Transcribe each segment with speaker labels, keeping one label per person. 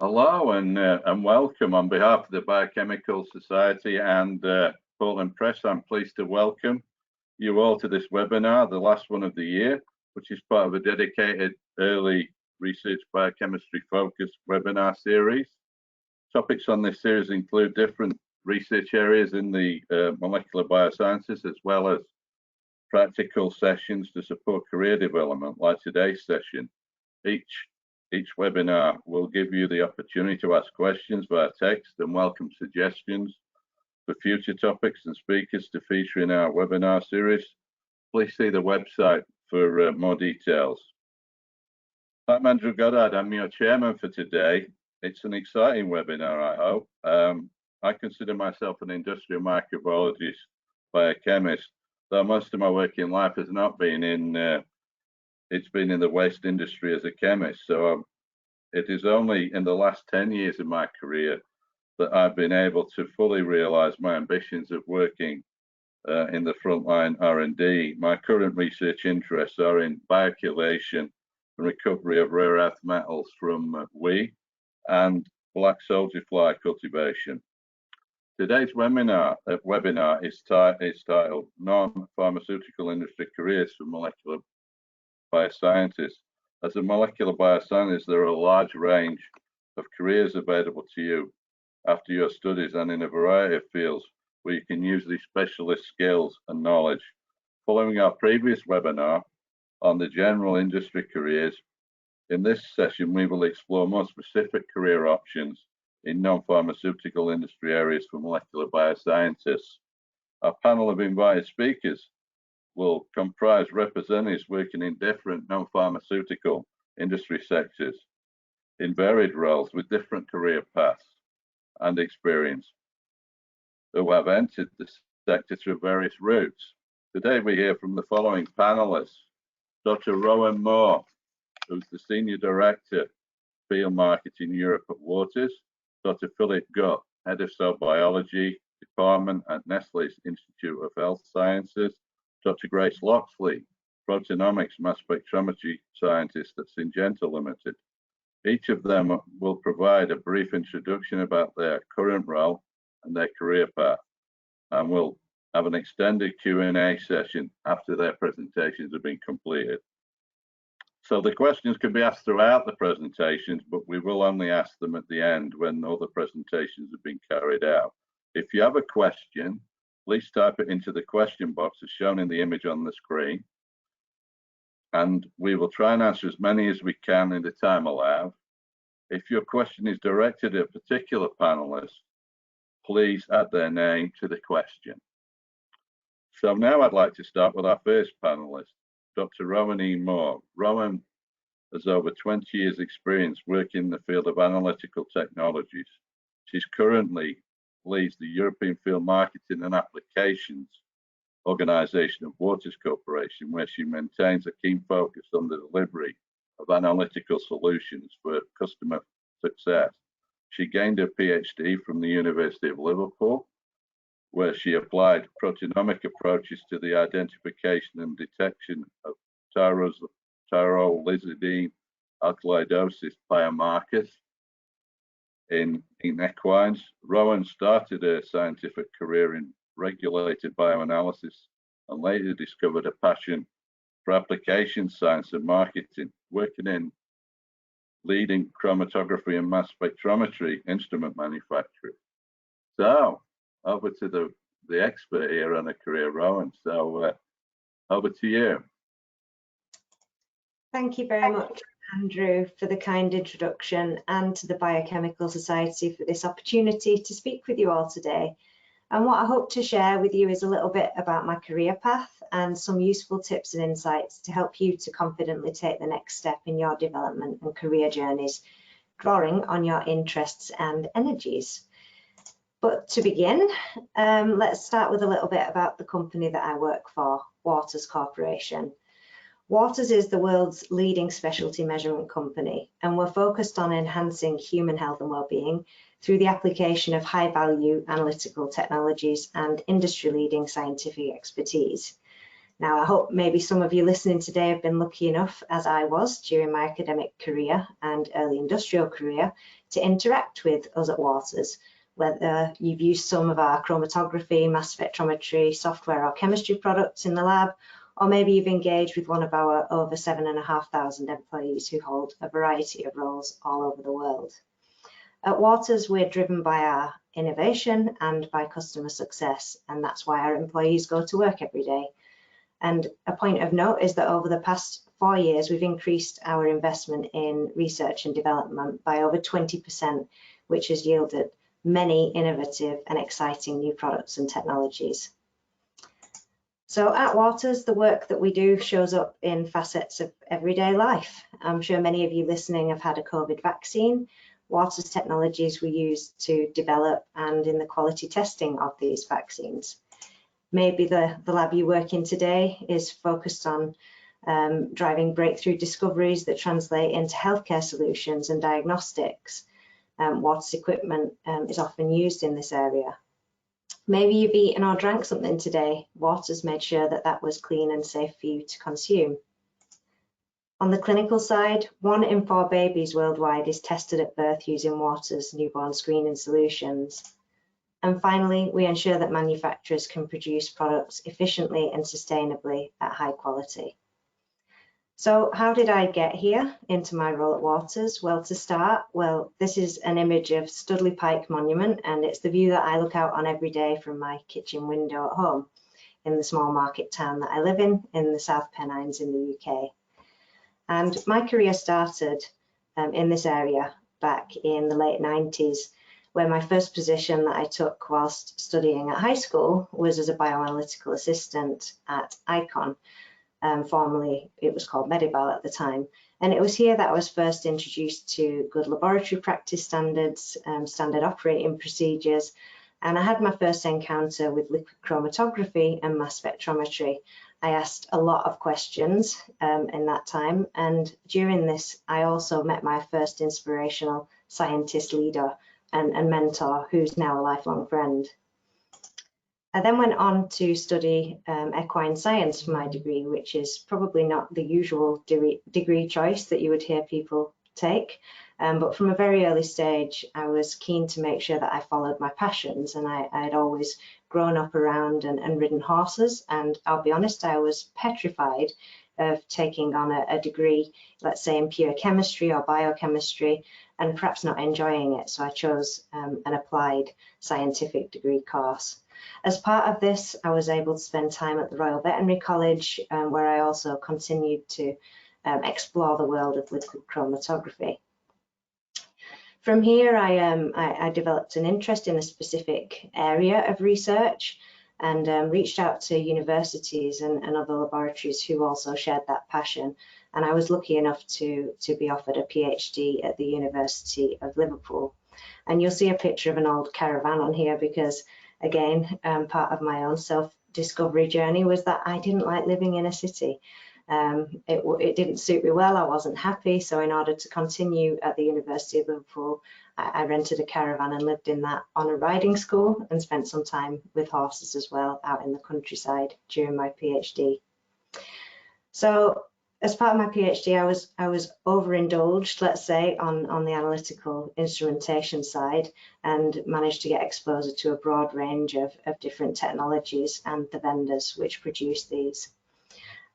Speaker 1: Hello and welcome on behalf of the Biochemical Society and Portland Press. I'm pleased to welcome you all to this webinar, the last one of the year, which is part of a dedicated early research biochemistry focus webinar series. Topics on this series include different research areas in the molecular biosciences, as well as practical sessions to support career development, like today's session. Each webinar will give you the opportunity to ask questions via text and welcome suggestions for future topics and speakers to feature in our webinar series. Please see the website for more details. I'm Andrew Goddard. I'm your chairman for today. It's an exciting webinar, I hope. I consider myself an industrial microbiologist, biochemist, though most of my working life has not been in it's been in the waste industry as a chemist. So it is only in the last 10 years of my career that I've been able to fully realize my ambitions of working in the frontline R&D. My current research interests are in bioaccumulation and recovery of rare earth metals from WEE and black soldier fly cultivation. Today's webinar is titled Non-Pharmaceutical Industry Careers for Molecular Bioscientists. As a molecular bioscientist, there are a large range of careers available to you after your studies and in a variety of fields where you can use these specialist skills and knowledge. Following our previous webinar on the general industry careers, in this session we will explore more specific career options in non-pharmaceutical industry areas for molecular bioscientists. Our panel of invited speakers will comprise representatives working in different non-pharmaceutical industry sectors in varied roles with different career paths and experience, who have entered the sector through various routes. Today we hear from the following panelists: Dr. Rowan Moore, who's the Senior Director, Field Marketing Europe at Waters; Dr. Philipp, Head of Cell Biology Department at Nestlé's Institute of Health Sciences; Dr. Grace Loxley, Proteomics Mass Spectrometry Scientist at Syngenta Limited. Each of them will provide a brief introduction about their current role and their career path, and we'll have an extended Q&A session after their presentations have been completed. So the questions can be asked throughout the presentations, but we will only ask them at the end when all the presentations have been carried out. If you have a question, please type it into the question box as shown in the image on the screen, and we will try and answer as many as we can in the time allowed. If your question is directed at a particular panelist, please add their name to the question. So now I'd like to start with our first panelist, Dr. Rowan E. Moore. Rowan has over 20 years experience working in the field of analytical technologies. She's currently leads the European Field Marketing and Applications Organization of Waters Corporation, where she maintains a keen focus on the delivery of analytical solutions for customer success. She gained her PhD from the University of Liverpool, where she applied proteomic approaches to the identification and detection of tyrosine alkaloidosis biomarkers in equines. Rowan started her scientific career in regulated bioanalysis and later discovered a passion for application science and marketing, working in leading chromatography and mass spectrometry instrument manufacturers. So over to the expert here on a career, Rowan. So over to you.
Speaker 2: Thank you very much, Andrew, for the kind introduction, and to the Biochemical Society for this opportunity to speak with you all today. And what I hope to share with you is a little bit about my career path and some useful tips and insights to help you to confidently take the next step in your development and career journeys, drawing on your interests and energies. But to begin, let's start with a little bit about the company that I work for, Waters Corporation. Waters is the world's leading specialty measurement company, and we're focused on enhancing human health and well-being through the application of high-value analytical technologies and industry-leading scientific expertise. Now, I hope maybe some of you listening today have been lucky enough, as I was during my academic career and early industrial career, to interact with us at Waters, whether you've used some of our chromatography, mass spectrometry, software or chemistry products in the lab, or maybe you've engaged with one of our over 7,500 employees who hold a variety of roles all over the world. At Waters, we're driven by our innovation and by customer success, and that's why our employees go to work every day. And a point of note is that over the past 4 years, we've increased our investment in research and development by over 20%, which has yielded many innovative and exciting new products and technologies. So at Waters, the work that we do shows up in facets of everyday life. I'm sure many of you listening have had a COVID vaccine. Waters technologies were used to develop and in the quality testing of these vaccines. Maybe the lab you work in today is focused on driving breakthrough discoveries that translate into healthcare solutions and diagnostics. Waters equipment is often used in this area. Maybe you've eaten or drank something today. Waters made sure that that was clean and safe for you to consume. On the clinical side, 1 in 4 babies worldwide is tested at birth using Waters newborn screening solutions. And finally, we ensure that manufacturers can produce products efficiently and sustainably at high quality. So how did I get here into my role at Waters? Well, to start, this is an image of Studley Pike Monument, and it's the view that I look out on every day from my kitchen window at home in the small market town that I live in the South Pennines in the UK. And my career started in this area back in the late 90s, where my first position that I took whilst studying at high school was as a bioanalytical assistant at ICON. Formerly, it was called Medibal at the time. And it was here that I was first introduced to good laboratory practice standards, standard operating procedures, and I had my first encounter with liquid chromatography and mass spectrometry. I asked a lot of questions in that time, and during this, I also met my first inspirational scientist leader and mentor, who's now a lifelong friend. I then went on to study equine science for my degree, which is probably not the usual degree choice that you would hear people take. But from a very early stage, I was keen to make sure that I followed my passions, and I had always grown up around and ridden horses. And I'll be honest, I was petrified of taking on a degree, let's say in pure chemistry or biochemistry, and perhaps not enjoying it. So I chose an applied scientific degree course. As part of this, I was able to spend time at the Royal Veterinary College, where I also continued to explore the world of liquid chromatography. From here, I developed an interest in a specific area of research and reached out to universities and other laboratories who also shared that passion. And I was lucky enough to be offered a PhD at the University of Liverpool. And you'll see a picture of an old caravan on here because, again, part of my own self-discovery journey was that I didn't like living in a city. It didn't suit me well, I wasn't happy, so in order to continue at the University of Liverpool, I rented a caravan and lived in that on a riding school and spent some time with horses as well out in the countryside during my PhD. So as part of my PhD, I was overindulged, let's say, on the analytical instrumentation side and managed to get exposure to a broad range of different technologies and the vendors which produce these.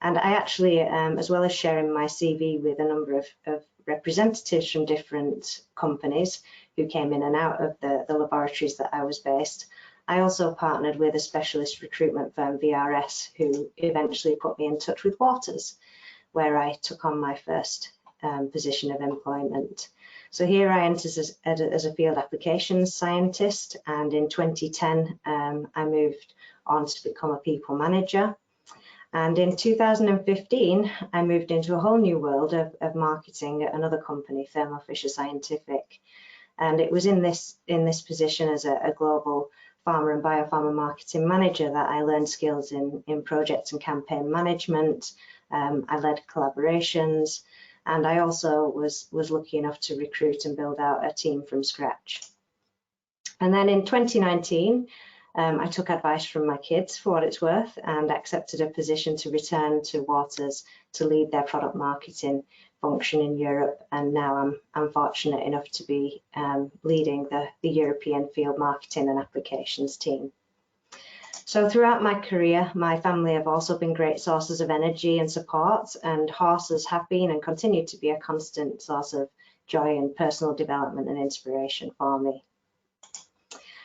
Speaker 2: And I actually, as well as sharing my CV with a number of representatives from different companies who came in and out of the laboratories that I was based, I also partnered with a specialist recruitment firm, VRS, who eventually put me in touch with Waters, where I took on my first position of employment. So here I entered as a field applications scientist, and in 2010 I moved on to become a people manager. And in 2015, I moved into a whole new world of marketing at another company, Thermo Fisher Scientific. And it was in this position as a global pharma and biopharma marketing manager that I learned skills in project and campaign management. I led collaborations, and I also was lucky enough to recruit and build out a team from scratch. And then in 2019, I took advice from my kids for what it's worth and accepted a position to return to Waters to lead their product marketing function in Europe. And now I'm fortunate enough to be leading the European field marketing and applications team. So throughout my career, my family have also been great sources of energy and support, and horses have been and continue to be a constant source of joy and personal development and inspiration for me.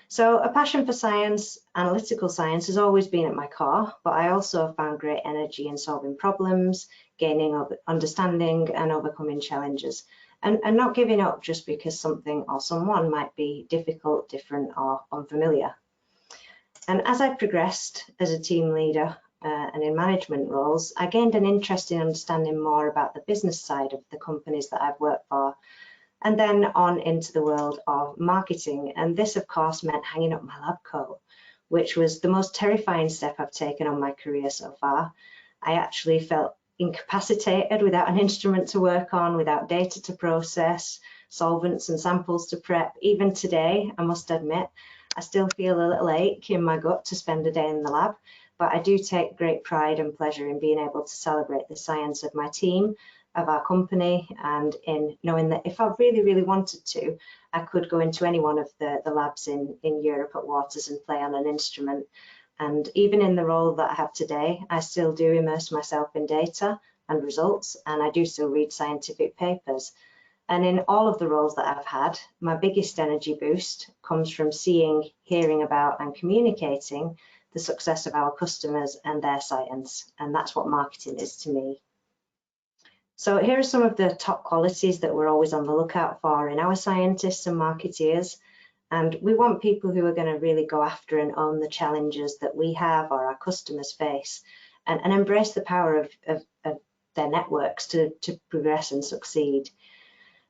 Speaker 2: So a passion for science, analytical science, has always been at my core, but I also have found great energy in solving problems, gaining understanding and overcoming challenges, and not giving up just because something or someone might be difficult, different or unfamiliar. And as I progressed as a team leader and in management roles, I gained an interest in understanding more about the business side of the companies that I've worked for, and then on into the world of marketing. And this, of course, meant hanging up my lab coat, which was the most terrifying step I've taken on my career so far. I actually felt incapacitated without an instrument to work on, without data to process, solvents and samples to prep. Even today, I must admit, I still feel a little ache in my gut to spend a day in the lab, but I do take great pride and pleasure in being able to celebrate the science of my team, of our company, and in knowing that if I really wanted to, I could go into any one of the labs in Europe at Waters and play on an instrument. And even in the role that I have today, I still do immerse myself in data and results, and I do still read scientific papers. And in all of the roles that I've had, my biggest energy boost comes from seeing, hearing about and communicating the success of our customers and their science. And that's what marketing is to me. So here are some of the top qualities that we're always on the lookout for in our scientists and marketeers. And we want people who are going to really go after and own the challenges that we have or our customers face, and embrace the power of their networks to progress and succeed.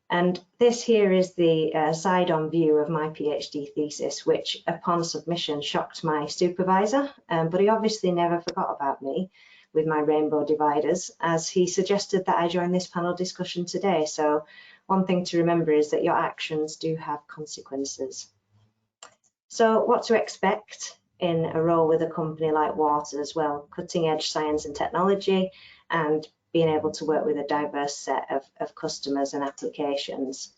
Speaker 2: And this here is the side-on view of my PhD thesis, which upon submission shocked my supervisor, but he obviously never forgot about me with my rainbow dividers, as he suggested that I join this panel discussion today. So one thing to remember is that your actions do have consequences. So what to expect in a role with a company like Waters? Well, cutting edge science and technology, and being able to work with a diverse set of customers and applications.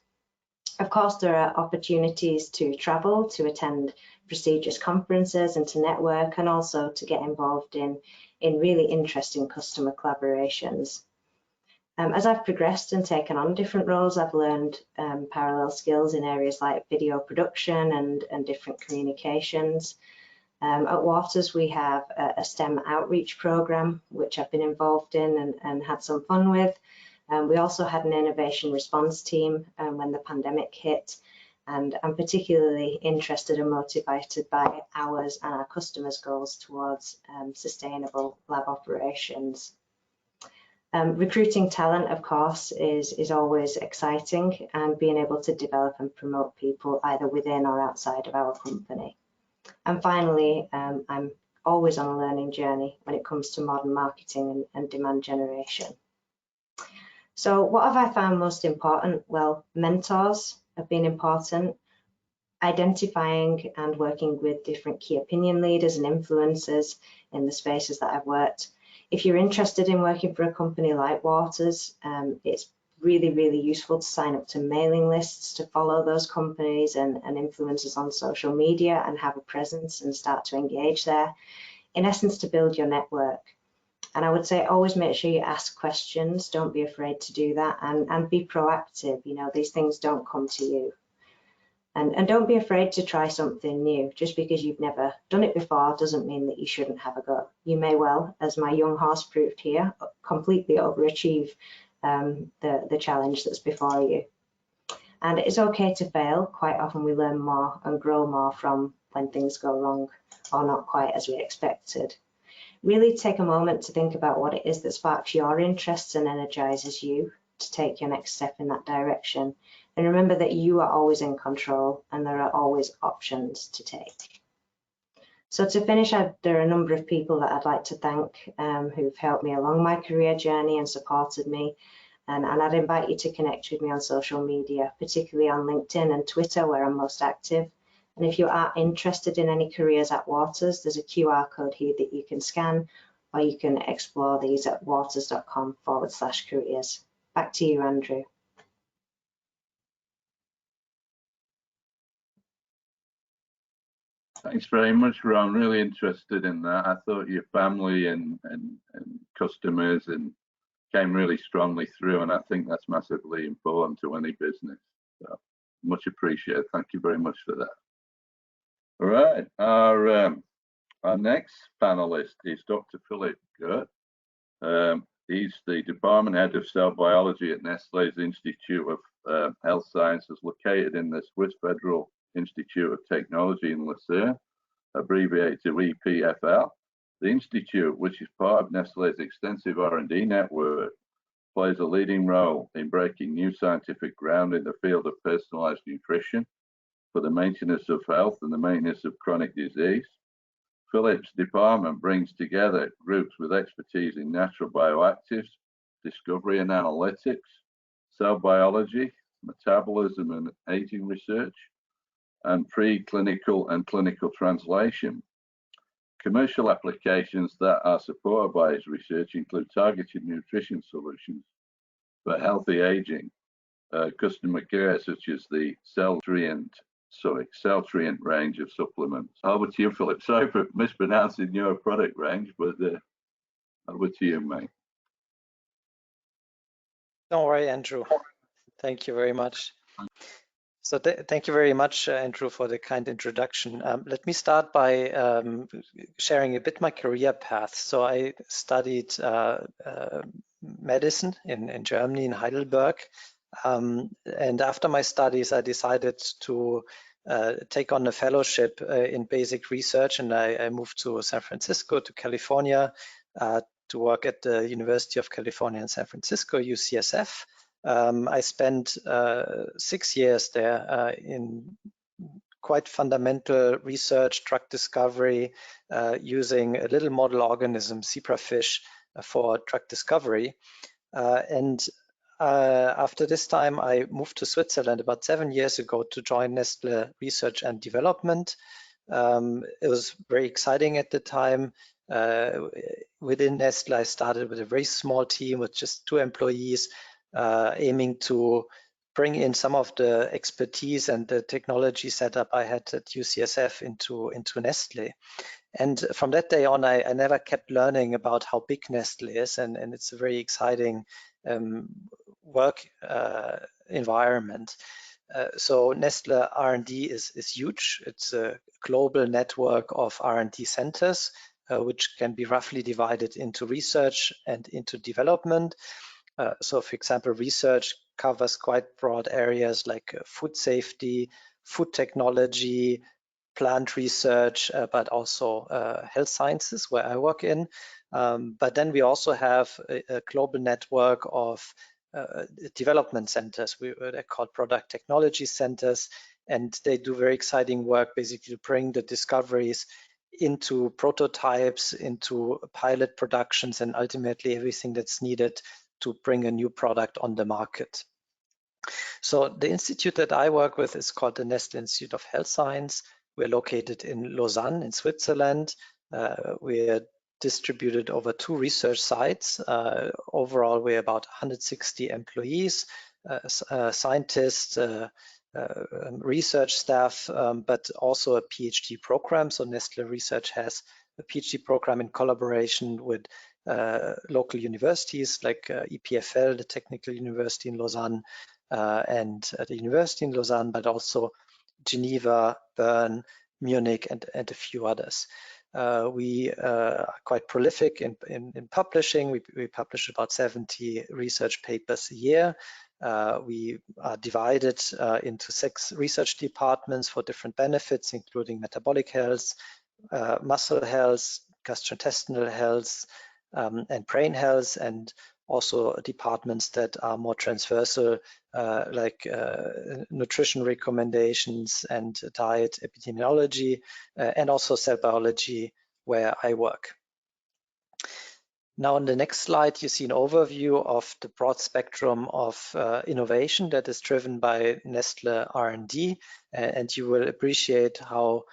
Speaker 2: Of course, there are opportunities to travel, to attend prestigious conferences and to network, and also to get involved in really interesting customer collaborations. As I've progressed and taken on different roles, I've learned parallel skills in areas like video production and different communications. At Waters, we have a STEM outreach program, which I've been involved in and had some fun with. We also had an innovation response team when the pandemic hit, and I'm particularly interested and motivated by ours and our customers' goals towards sustainable lab operations. Recruiting talent, of course, is always exciting, and being able to develop and promote people either within or outside of our company. And finally, I'm always on a learning journey when it comes to modern marketing and demand generation. So what have I found most important? Well, mentors have been important. Identifying and working with different key opinion leaders and influencers in the spaces that I've worked. If you're interested in working for a company like Waters, it's really useful to sign up to mailing lists, to follow those companies and influencers on social media and have a presence and start to engage there. In essence, to build your network. And I would say always make sure you ask questions. Don't be afraid to do that, and be proactive. You know, these things don't come to you. And don't be afraid to try something new. Just because you've never done it before doesn't mean that you shouldn't have a go. You may well, as my young horse proved here, completely overachieve the challenge that's before you. And it's okay to fail. Quite often we learn more and grow more from when things go wrong or not quite as we expected. Really take a moment to think about what it is that sparks your interests and energizes you to take your next step in that direction. And remember that you are always in control and there are always options to take. So to finish, there are a number of people that I'd like to thank who've helped me along my career journey and supported me. And I'd invite you to connect with me on social media, particularly on LinkedIn and Twitter, where I'm most active. And if you are interested in any careers at Waters, there's a QR code here that you can scan, or you can explore these at waters.com/careers. Back to you, Andrew.
Speaker 1: Thanks very much, Rowan. Really interested in that. I thought your family and customers and came really strongly through, and I think that's massively important to any business. So much appreciated. Thank you very much for that. All right, our next panelist is Dr. Philipp. He's the department head of cell biology at Nestlé's Institute of Health Sciences, located in the Swiss Federal Institute of Technology in Lucerne, abbreviated to EPFL. The institute, which is part of Nestlé's extensive R&D network, plays a leading role in breaking new scientific ground in the field of personalized nutrition for the maintenance of health and the maintenance of chronic disease. Philipp's department brings together groups with expertise in natural bioactives, discovery and analytics, cell biology, metabolism and aging research, and preclinical and clinical translation. Commercial applications that are supported by his research include targeted nutrition solutions for healthy aging, customer care such as the Celltrient range of supplements. Over to you, Philipp. Sorry for mispronouncing your product range, but over to you, mate.
Speaker 3: Don't worry, Andrew. Thank you very much. So thank you very much, Andrew, for the kind introduction. Let me start by sharing a bit my career path. So I studied medicine in Germany, in Heidelberg. And after my studies, I decided to take on a fellowship in basic research, and I moved to San Francisco, to California, to work at the University of California in San Francisco, UCSF. I spent 6 years there in quite fundamental research, drug discovery, using a little model organism, zebrafish, for drug discovery. After this time, I moved to Switzerland about 7 years ago to join Nestlé Research and Development. It was very exciting at the time. Within Nestlé, I started with a very small team with just 2 employees, aiming to bring in some of the expertise and the technology setup I had at UCSF into Nestlé. And from that day on, I never kept learning about how big Nestlé is, and it's a very exciting work environment. So Nestlé R&D is huge. It's a global network of R&D centers, which can be roughly divided into research and into development. So for example, research covers quite broad areas like food safety, food technology, plant research, but also health sciences, where I work in. But then we also have a global network of development centers. They're called product technology centers, and they do very exciting work, basically to bring the discoveries into prototypes, into pilot productions, and ultimately everything that's needed to bring a new product on the market. So the institute that I work with is called the Nestlé Institute of Health Science. We're located in Lausanne in Switzerland. We're distributed over 2 research sites. Overall, we're about 160 employees, scientists, research staff, but also a PhD program. So Nestlé Research has a PhD program in collaboration with local universities like EPFL, the Technical University in Lausanne, and the University in Lausanne, but also Geneva, Bern, Munich, and a few others. We are quite prolific in publishing. We publish about 70 research papers a year. We are divided into 6 research departments for different benefits, including metabolic health, muscle health, gastrointestinal health, and brain health, and also departments that are more transversal, like nutrition recommendations and diet epidemiology, and also cell biology, where I work. Now on the next slide, you see an overview of the broad spectrum of innovation that is driven by Nestlé R&D, and you will appreciate how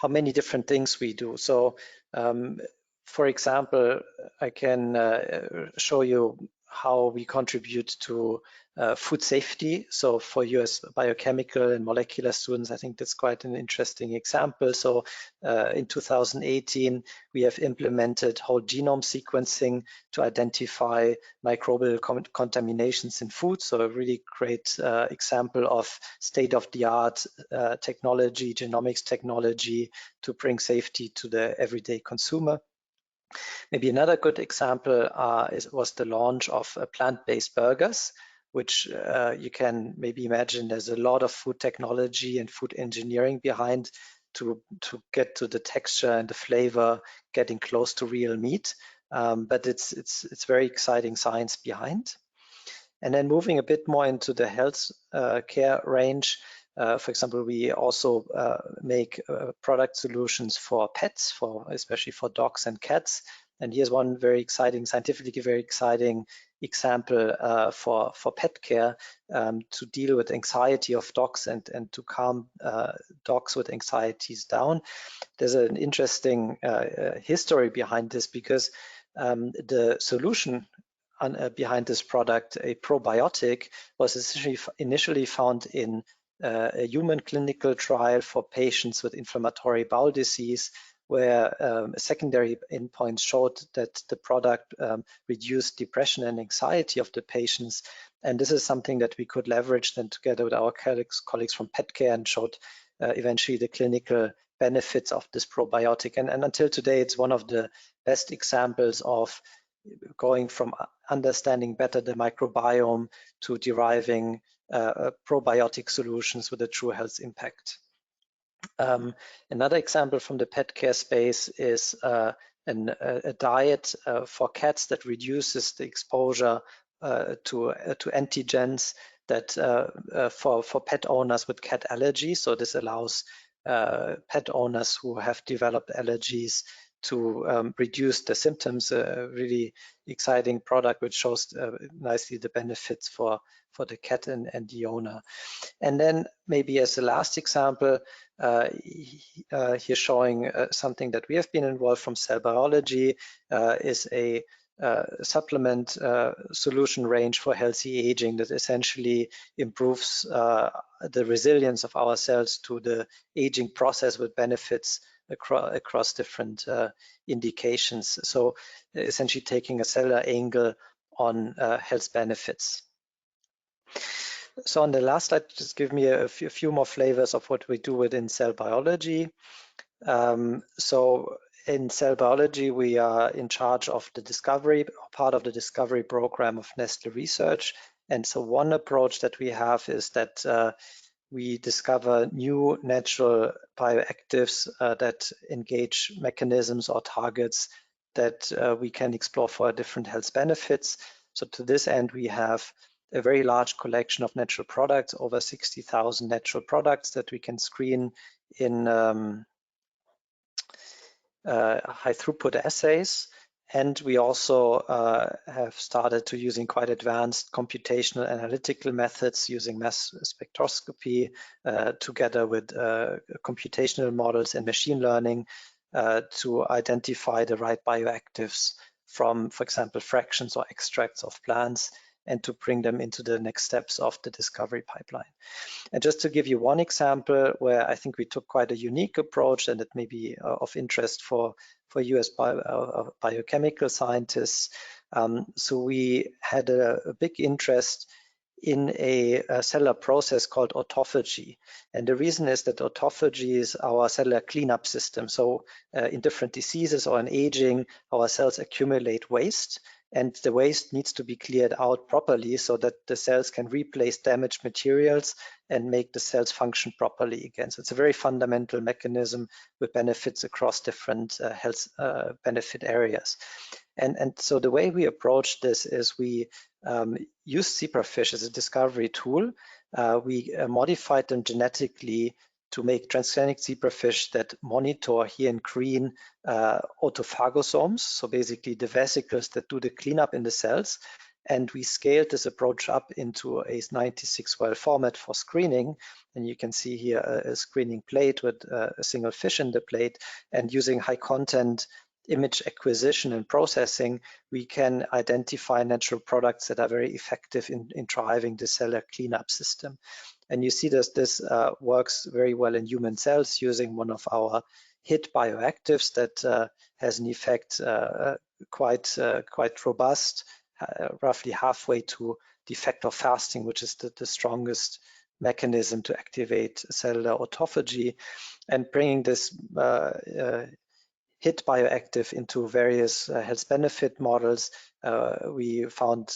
Speaker 3: many different things we do. So, for example, I can show you how we contribute to food safety. So for you as biochemical and molecular students, I think that's quite an interesting example. So in 2018, we have implemented whole genome sequencing to identify microbial contaminations in food. So a really great example of state-of-the-art technology, genomics technology to bring safety to the everyday consumer. Maybe another good example was the launch of plant-based burgers, which you can maybe imagine there's a lot of food technology and food engineering behind to get to the texture and the flavor, getting close to real meat. But it's very exciting science behind. And then moving a bit more into the health care range, for example, we also make product solutions for pets, especially for dogs and cats. And here's one very exciting, scientifically very exciting example for pet care to deal with anxiety of dogs and to calm dogs with anxieties down. There's an interesting history behind this because the solution behind this product, a probiotic, was initially found in a human clinical trial for patients with inflammatory bowel disease, where a secondary endpoint showed that the product reduced depression and anxiety of the patients. And this is something that we could leverage then together with our colleagues from pet care and showed eventually the clinical benefits of this probiotic. And until today, it's one of the best examples of going from understanding better the microbiome to deriving probiotic solutions with a true health impact. Another example from the pet care space is a diet for cats that reduces the exposure to antigens that for pet owners with cat allergies. So this allows pet owners who have developed allergies to reduce the symptoms. A really exciting product which shows nicely the benefits for the cat and the owner. And then maybe as the last example, here showing something that we have been involved from cell biology is a supplement solution range for healthy aging that essentially improves the resilience of our cells to the aging process with benefits across different indications. So essentially taking a cellular angle on health benefits. So on the last slide, just give me a few more flavors of what we do within cell biology. So in cell biology, we are in charge of the discovery, part of the discovery program of Nestlé Research. And so one approach that we have is that we discover new natural bioactives that engage mechanisms or targets that we can explore for different health benefits. So to this end, we have a very large collection of natural products, over 60,000 natural products that we can screen in high throughput assays. And we also have started to using quite advanced computational analytical methods using mass spectroscopy together with computational models and machine learning to identify the right bioactives from, for example, fractions or extracts of plants, and to bring them into the next steps of the discovery pipeline. And just to give you one example where I think we took quite a unique approach and it may be of interest for you as biochemical scientists. So we had a big interest in a cellular process called autophagy. And the reason is that autophagy is our cellular cleanup system. So in different diseases or in aging, our cells accumulate waste, and the waste needs to be cleared out properly so that the cells can replace damaged materials and make the cells function properly again. So it's a very fundamental mechanism with benefits across different health benefit areas. And so the way we approach this is we use zebrafish as a discovery tool. We modified them genetically to make transgenic zebrafish that monitor, here in green, autophagosomes, so basically the vesicles that do the cleanup in the cells. And we scaled this approach up into a 96-well format for screening. And you can see here a screening plate with a single fish in the plate. And using high content image acquisition and processing, we can identify natural products that are very effective in driving the cellular cleanup system. And you see this works very well in human cells using one of our hit bioactives that has an effect quite robust, roughly halfway to the effect of fasting, which is the strongest mechanism to activate cellular autophagy. And bringing this hit bioactive into various health benefit models, we found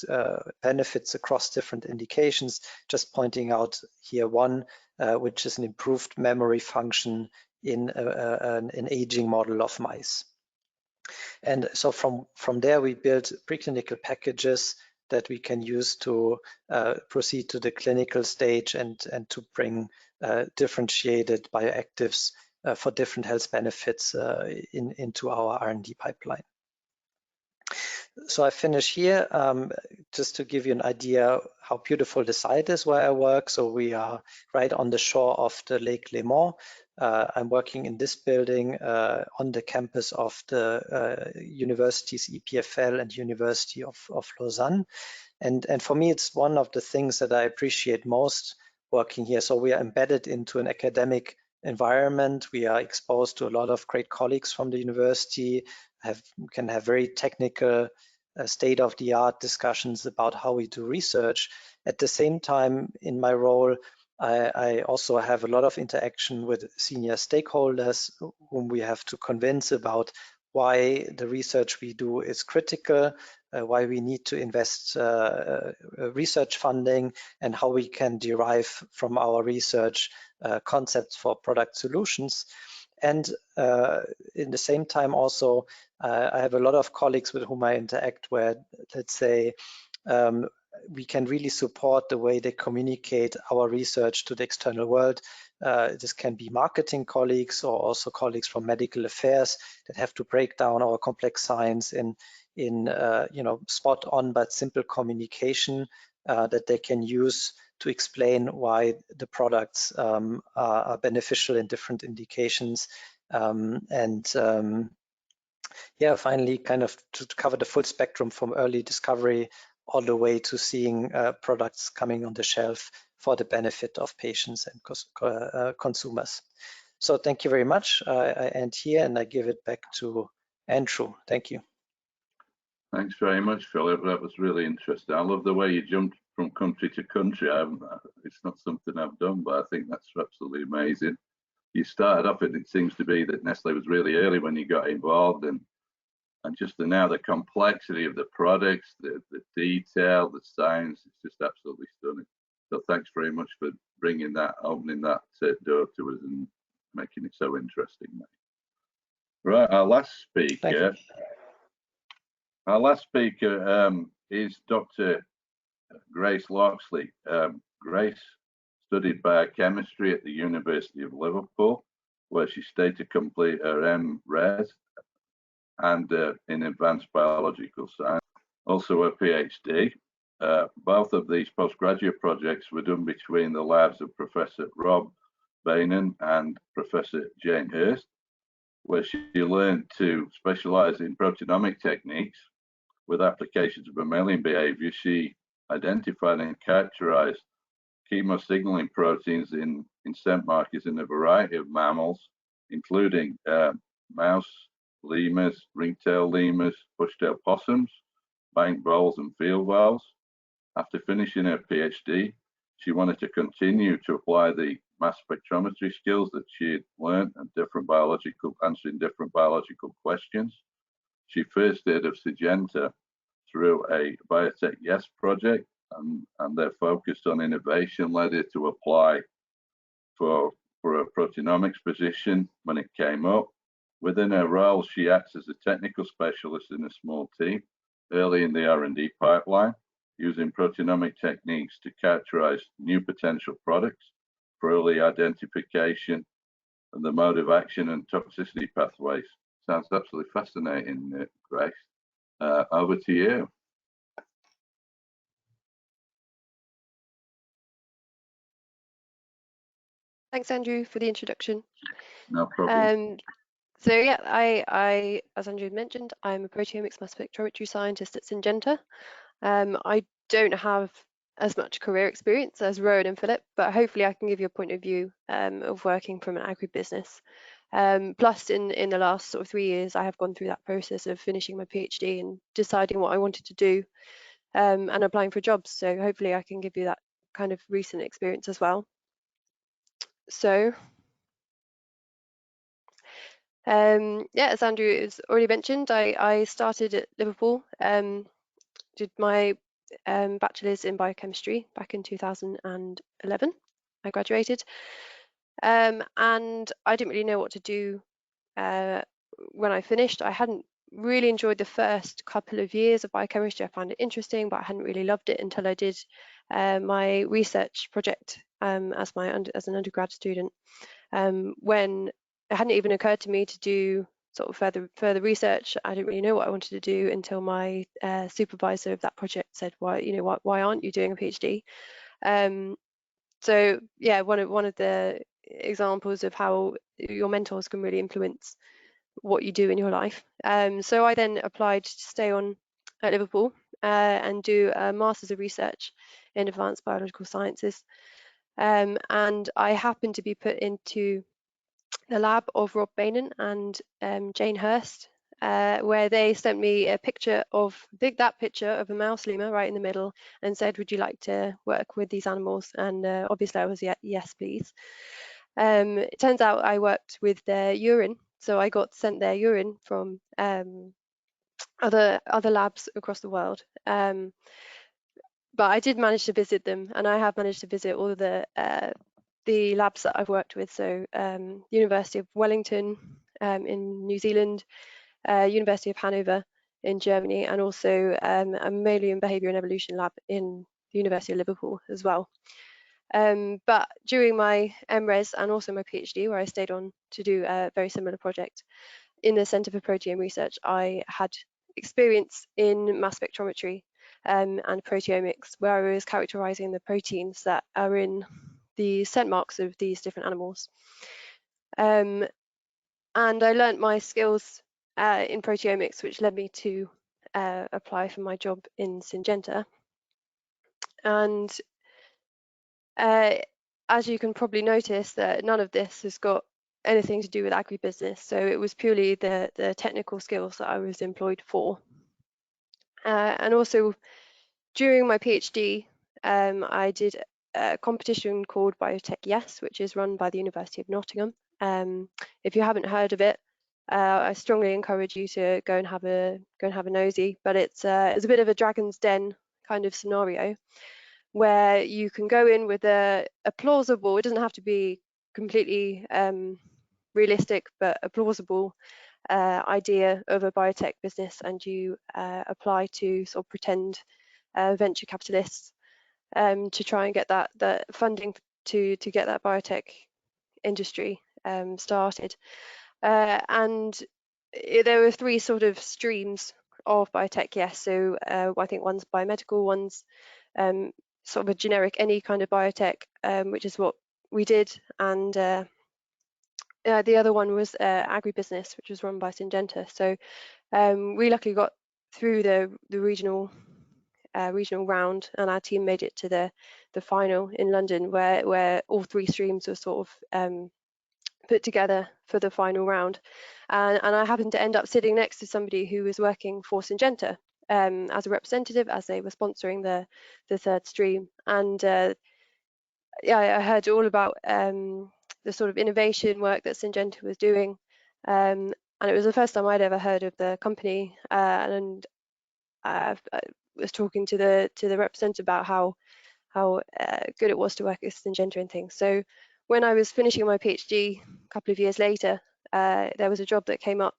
Speaker 3: benefits across different indications. Just pointing out here one, which is an improved memory function in an aging model of mice. And so from there, we built preclinical packages that we can use to proceed to the clinical stage and to bring differentiated bioactives for different health benefits into our R&D pipeline. So I finish here just to give you an idea how beautiful the site is where I work. So we are right on the shore of the Lake Léman. I'm working in this building on the campus of the universities EPFL and University of Lausanne. And for me, it's one of the things that I appreciate most working here. So we are embedded into an academic environment. We are exposed to a lot of great colleagues from the university, can have very technical, state-of-the-art discussions about how we do research. At the same time, in my role, I also have a lot of interaction with senior stakeholders whom we have to convince about why the research we do is critical, why we need to invest research funding, and how we can derive from our research concepts for product solutions. And in the same time also, I have a lot of colleagues with whom I interact where, let's say, we can really support the way they communicate our research to the external world. This can be marketing colleagues or also colleagues from medical affairs that have to break down our complex science in spot on but simple communication that they can use to explain why the products are beneficial in different indications. Yeah, finally, kind of to cover the full spectrum from early discovery all the way to seeing products coming on the shelf for the benefit of patients and consumers. So thank you very much. I end here and I give it back to Andrew. Thank you.
Speaker 1: Thanks very much, Philip. That was really interesting. I love the way you jumped from country to country. It's not something I've done, but I think that's absolutely amazing. You started off, and it seems to be that Nestlé was really early when you got involved, and just now the complexity of the products, the detail, the science, it's just absolutely stunning. So thanks very much for bringing that, opening that door to us and making it so interesting, mate. Right, our last speaker is Dr. Grace Loxley. Grace studied biochemistry at the University of Liverpool, where she stayed to complete her MRes and in advanced biological science, also a PhD. Both of these postgraduate projects were done between the labs of Professor Rob Bainan and Professor Jane Hurst, where she learned to specialize in proteomic techniques with applications of mammalian behavior. She identified and characterized chemosignaling proteins in scent markers in a variety of mammals, including mouse, lemurs, ringtail lemurs, bushtail possums, bank voles, and field voles. After finishing her PhD, she wanted to continue to apply the mass spectrometry skills that she had learned and answering different biological questions. She first heard of Syngenta through a Biotech Yes project, and their focus on innovation led her to apply for a proteomics position when it came up. Within her role, she acts as a technical specialist in a small team early in the R&D pipeline, using proteomic techniques to characterize new potential products for early identification of the mode of action and toxicity pathways. Sounds absolutely fascinating, Grace. Over to you.
Speaker 4: Thanks, Andrew, for the introduction.
Speaker 1: No problem.
Speaker 4: So yeah, I, as Andrew mentioned, I'm a proteomics mass spectrometry scientist at Syngenta. I don't have as much career experience as Rowan and Philipp, but hopefully I can give you a point of view of working from an agribusiness. Plus, in the last sort of 3 years, I have gone through that process of finishing my PhD and deciding what I wanted to do and applying for jobs. So hopefully I can give you that kind of recent experience as well. So yeah, as Andrew has already mentioned, I started at Liverpool, did my bachelor's in biochemistry back in 2011. I graduated, and I didn't really know what to do when I finished. I hadn't really enjoyed the first couple of years of biochemistry. I found it interesting, but I hadn't really loved it until I did my research project as an undergrad student, when it hadn't even occurred to me to do sort of further research. I didn't really know what I wanted to do until my supervisor of that project said, why aren't you doing a PhD? So yeah, one of the examples of how your mentors can really influence what you do in your life. So I then applied to stay on at Liverpool and do a Master's of Research in Advanced Biological Sciences. And I happened to be put into the lab of Rob Bainan and Jane Hurst, where they sent me a picture of that picture of a mouse lemur right in the middle and said, would you like to work with these animals? And obviously I was yes, please. It turns out I worked with their urine, so I got sent their urine from other labs across the world. But I did manage to visit them, and I have managed to visit all of the labs that I've worked with. So University of Wellington in New Zealand, University of Hanover in Germany, and also a mammalian behaviour and evolution lab in the University of Liverpool as well. But during my MRes and also my PhD, where I stayed on to do a very similar project in the Centre for Proteome Research, I had experience in mass spectrometry and proteomics, where I was characterising the proteins that are in the scent marks of these different animals. And I learnt my skills in proteomics, which led me to apply for my job in Syngenta. And as you can probably notice, that none of this has got anything to do with agribusiness. So it was purely the technical skills that I was employed for. And also during my PhD, I did a competition called Biotech Yes, which is run by the University of Nottingham. If you haven't heard of it, I strongly encourage you to go and have a nosy. But it's a bit of a dragon's den kind of scenario, where you can go in with a plausible, it doesn't have to be completely realistic, but a plausible idea of a biotech business, and you apply to sort of pretend venture capitalists to try and get that funding to get that biotech industry started. And there were 3 sort of streams of Biotech Yes. So I think one's biomedical, one's sort of a generic any kind of biotech, which is what we did, and the other one was agribusiness, which was run by Syngenta. So we luckily got through the regional round, and our team made it to the final in London, where all 3 streams were sort of put together for the final round. And I happened to end up sitting next to somebody who was working for Syngenta as a representative, as they were sponsoring the 3rd stream. And yeah, I heard all about the sort of innovation work that Syngenta was doing, and it was the first time I'd ever heard of the company. And I was talking to the representative about how good it was to work at Syngenta and things. So when I was finishing my PhD a couple of years later, there was a job that came up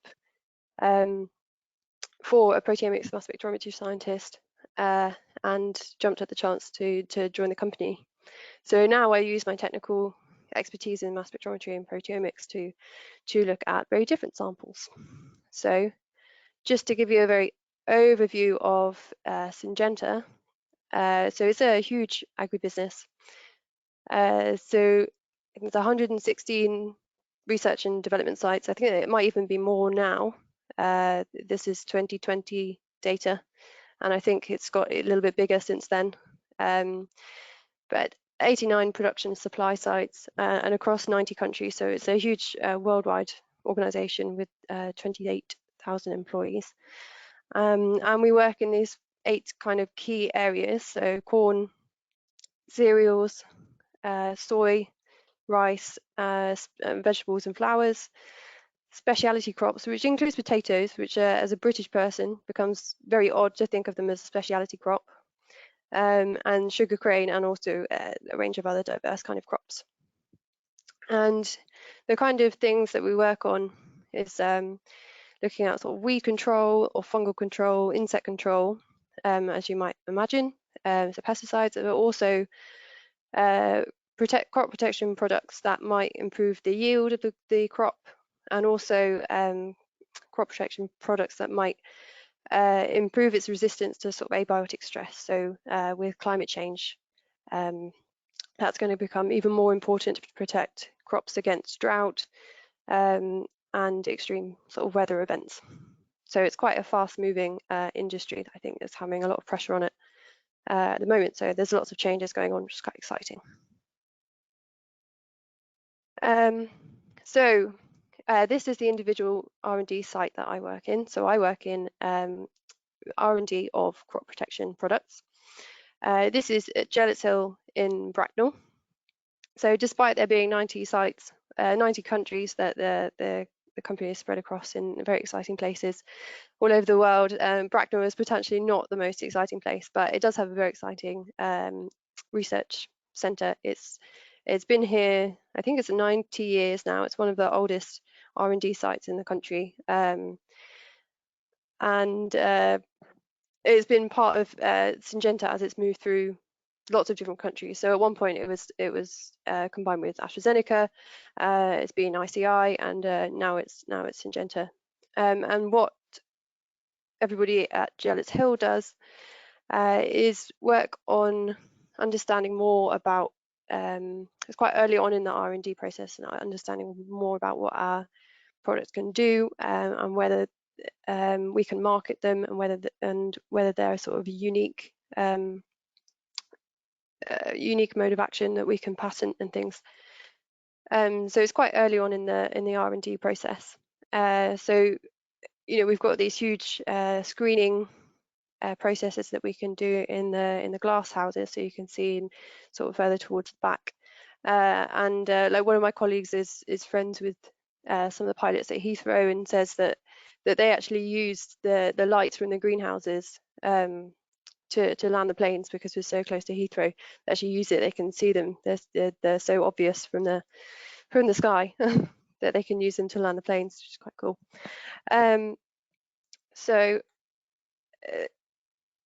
Speaker 4: for a proteomics mass spectrometry scientist, and jumped at the chance to join the company. So now I use my technical expertise in mass spectrometry and proteomics to look at very different samples. So just to give you a very overview of Syngenta, so it's a huge agribusiness. So it's 116 research and development sites. I think it might even be more now. This is 2020 data, and I think it's got a little bit bigger since then. But 89 production supply sites and across 90 countries, so it's a huge worldwide organization with 28,000 employees. And we work in these 8 kind of key areas, so corn, cereals, soy, rice, vegetables and flowers, specialty crops, which includes potatoes, which as a British person becomes very odd to think of them as a specialty crop, and sugarcane, and also a range of other diverse kind of crops. And the kind of things that we work on is looking at sort of weed control or fungal control, insect control, as you might imagine, so pesticides, but also crop protection products that might improve the yield of the crop, and also crop protection products that might improve its resistance to sort of abiotic stress. So with climate change, that's going to become even more important to protect crops against drought and extreme sort of weather events. So it's quite a fast-moving industry that I think is having a lot of pressure on it at the moment. So there's lots of changes going on, which is quite exciting. So this is the individual R&D site that I work in. So I work in R&D of crop protection products. This is at Gellets Hill in Bracknell. So despite there being 90 sites, 90 countries that the company is spread across in very exciting places all over the world, Bracknell is potentially not the most exciting place, but it does have a very exciting research centre. It's been here, I think it's 90 years now. It's one of the oldest R&D sites in the country, and it's been part of Syngenta as it's moved through lots of different countries. So at one point it was combined with AstraZeneca. It's been ICI, and now it's Syngenta. And what everybody at Gellets Hill does is work on understanding more about. It's quite early on in the R&D process, and understanding more about what our products can do, and whether we can market them, and whether they're sort of a unique mode of action that we can patent and things. So it's quite early on in the R&D process. So we've got these huge screening processes that we can do in the glass houses, so you can see sort of further towards the back. And like one of my colleagues is friends with some of the pilots at Heathrow, and says that they actually used the lights from the greenhouses to land the planes, because we're so close to Heathrow. They actually use it; they can see them. They're so obvious from the sky that they can use them to land the planes, which is quite cool. So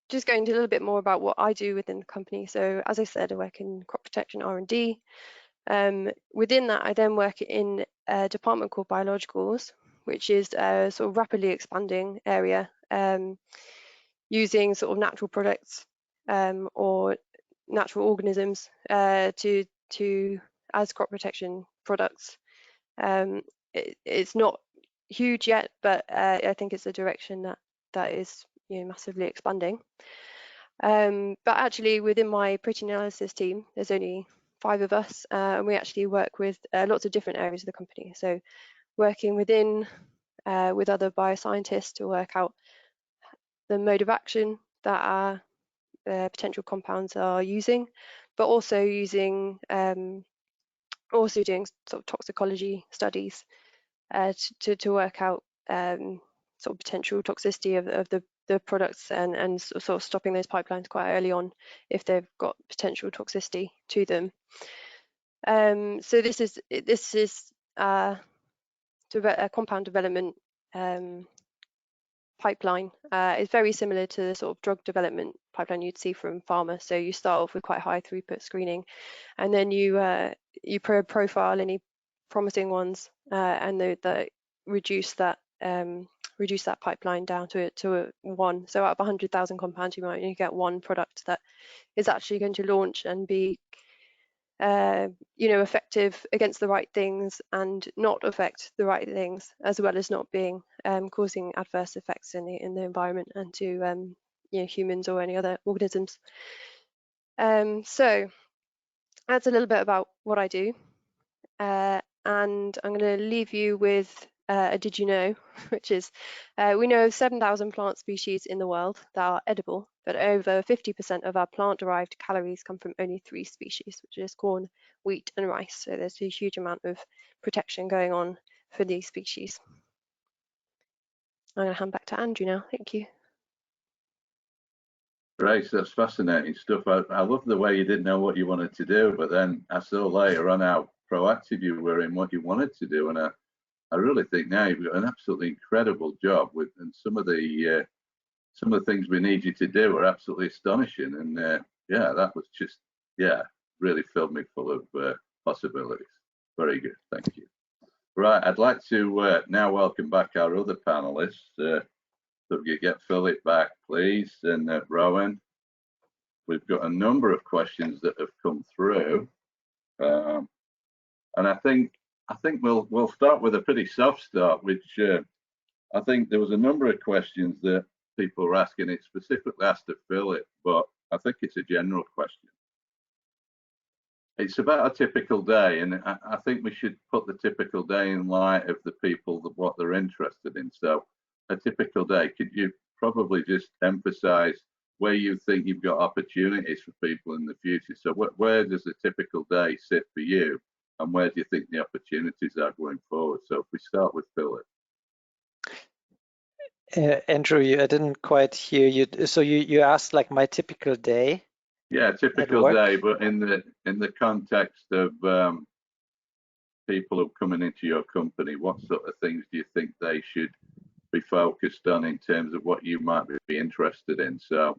Speaker 4: just going into a little bit more about what I do within the company. So as I said, I work in crop protection R&D. Within that, I then work in a department called Biologicals, which is a sort of rapidly expanding area, using sort of natural products or natural organisms to as crop protection products. It's not huge yet, but I think it's a direction that is massively expanding. But actually, within my protein analysis team, there's only 5 of us, and we actually work with lots of different areas of the company. So working with other bioscientists to work out the mode of action that our potential compounds are using, but also doing sort of toxicology studies to work out sort of potential toxicity of the products, and sort of stopping those pipelines quite early on if they've got potential toxicity to them. So this is a compound development pipeline is very similar to the sort of drug development pipeline you'd see from pharma. So you start off with quite high throughput screening, and then you profile any promising ones, and the reduce that pipeline down to one. So out of 100,000 compounds, you might only get one product that is actually going to launch and be effective against the right things and not affect the right things, as well as not being causing adverse effects in the environment and to humans or any other organisms. So that's a little bit about what I do, and I'm going to leave you with a did you know, which is we know of 7,000 plant species in the world that are edible, but over 50% of our plant-derived calories come from only 3 species, which is corn, wheat and rice. So there's a huge amount of protection going on for these species. I'm going to hand back to Andrew now. Thank you.
Speaker 1: Great, that's fascinating stuff. I love the way you didn't know what you wanted to do, but then I saw later on how proactive you were in what you wanted to do, and I really think now you've got an absolutely incredible job with, and some of the things we need you to do are absolutely astonishing. And yeah, that was just, yeah, really filled me full of possibilities. Very good, thank you. Right, I'd like to now welcome back our other panelists. So we get Philipp back, please, and Rowan. We've got a number of questions that have come through, and I think we'll start with a pretty soft start, which I think there was a number of questions that people were asking. It specifically asked of Philipp, but I think it's a general question. It's about a typical day, and I think we should put the typical day in light of the people, what they're interested in. So a typical day, could you probably just emphasize where you think you've got opportunities for people in the future? So where does a typical day sit for you, and where do you think the opportunities are going forward? So if we start with Philipp.
Speaker 3: Andrew, I didn't quite hear you. So you asked like my typical day?
Speaker 1: Yeah, typical day, but in the context of people who are coming into your company, what sort of things do you think they should be focused on in terms of what you might be interested in? So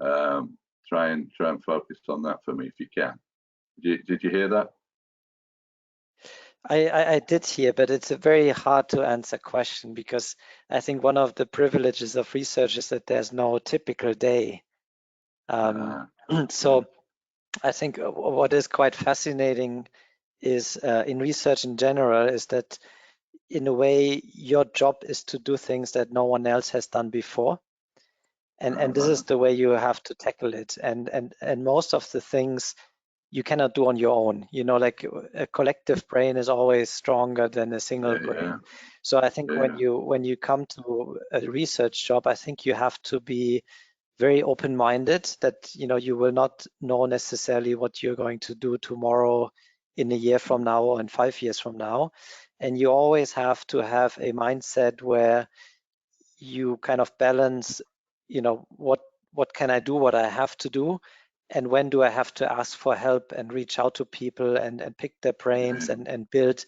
Speaker 1: try and focus on that for me if you can. Did you hear that?
Speaker 3: I did hear, but it's a very hard to answer question, because I think one of the privileges of research is that there's no typical day. So I think what is quite fascinating is in research in general is that in a way your job is to do things that no one else has done before, and this is the way you have to tackle it, and most of the things you cannot do on your own. You know, like a collective brain is always stronger than a single brain. Yeah. So I think when you come to a research job, I think you have to be very open-minded, that you will not know necessarily what you're going to do tomorrow, in a year from now, or in 5 years from now. And you always have to have a mindset where you kind of balance, what can I do, what I have to do, and when do I have to ask for help and reach out to people and pick their brains and build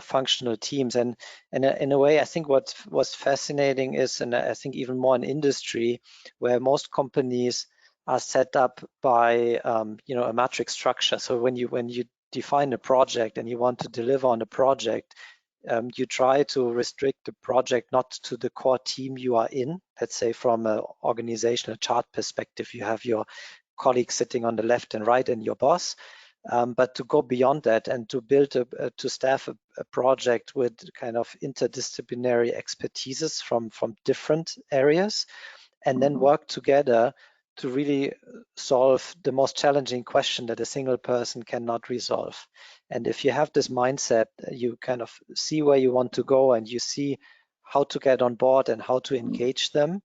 Speaker 3: functional teams. And in a way, I think what was fascinating is, and I think even more in industry, where most companies are set up by a matrix structure. So when you define a project and you want to deliver on a project, you try to restrict the project not to the core team you are in. Let's say from an organizational chart perspective, you have your colleagues sitting on the left and right and your boss. But to go beyond that and to build to staff a project with kind of interdisciplinary expertises from different areas, and then work together to really solve the most challenging question that a single person cannot resolve. And if you have this mindset, you kind of see where you want to go, and you see how to get on board and how to engage them,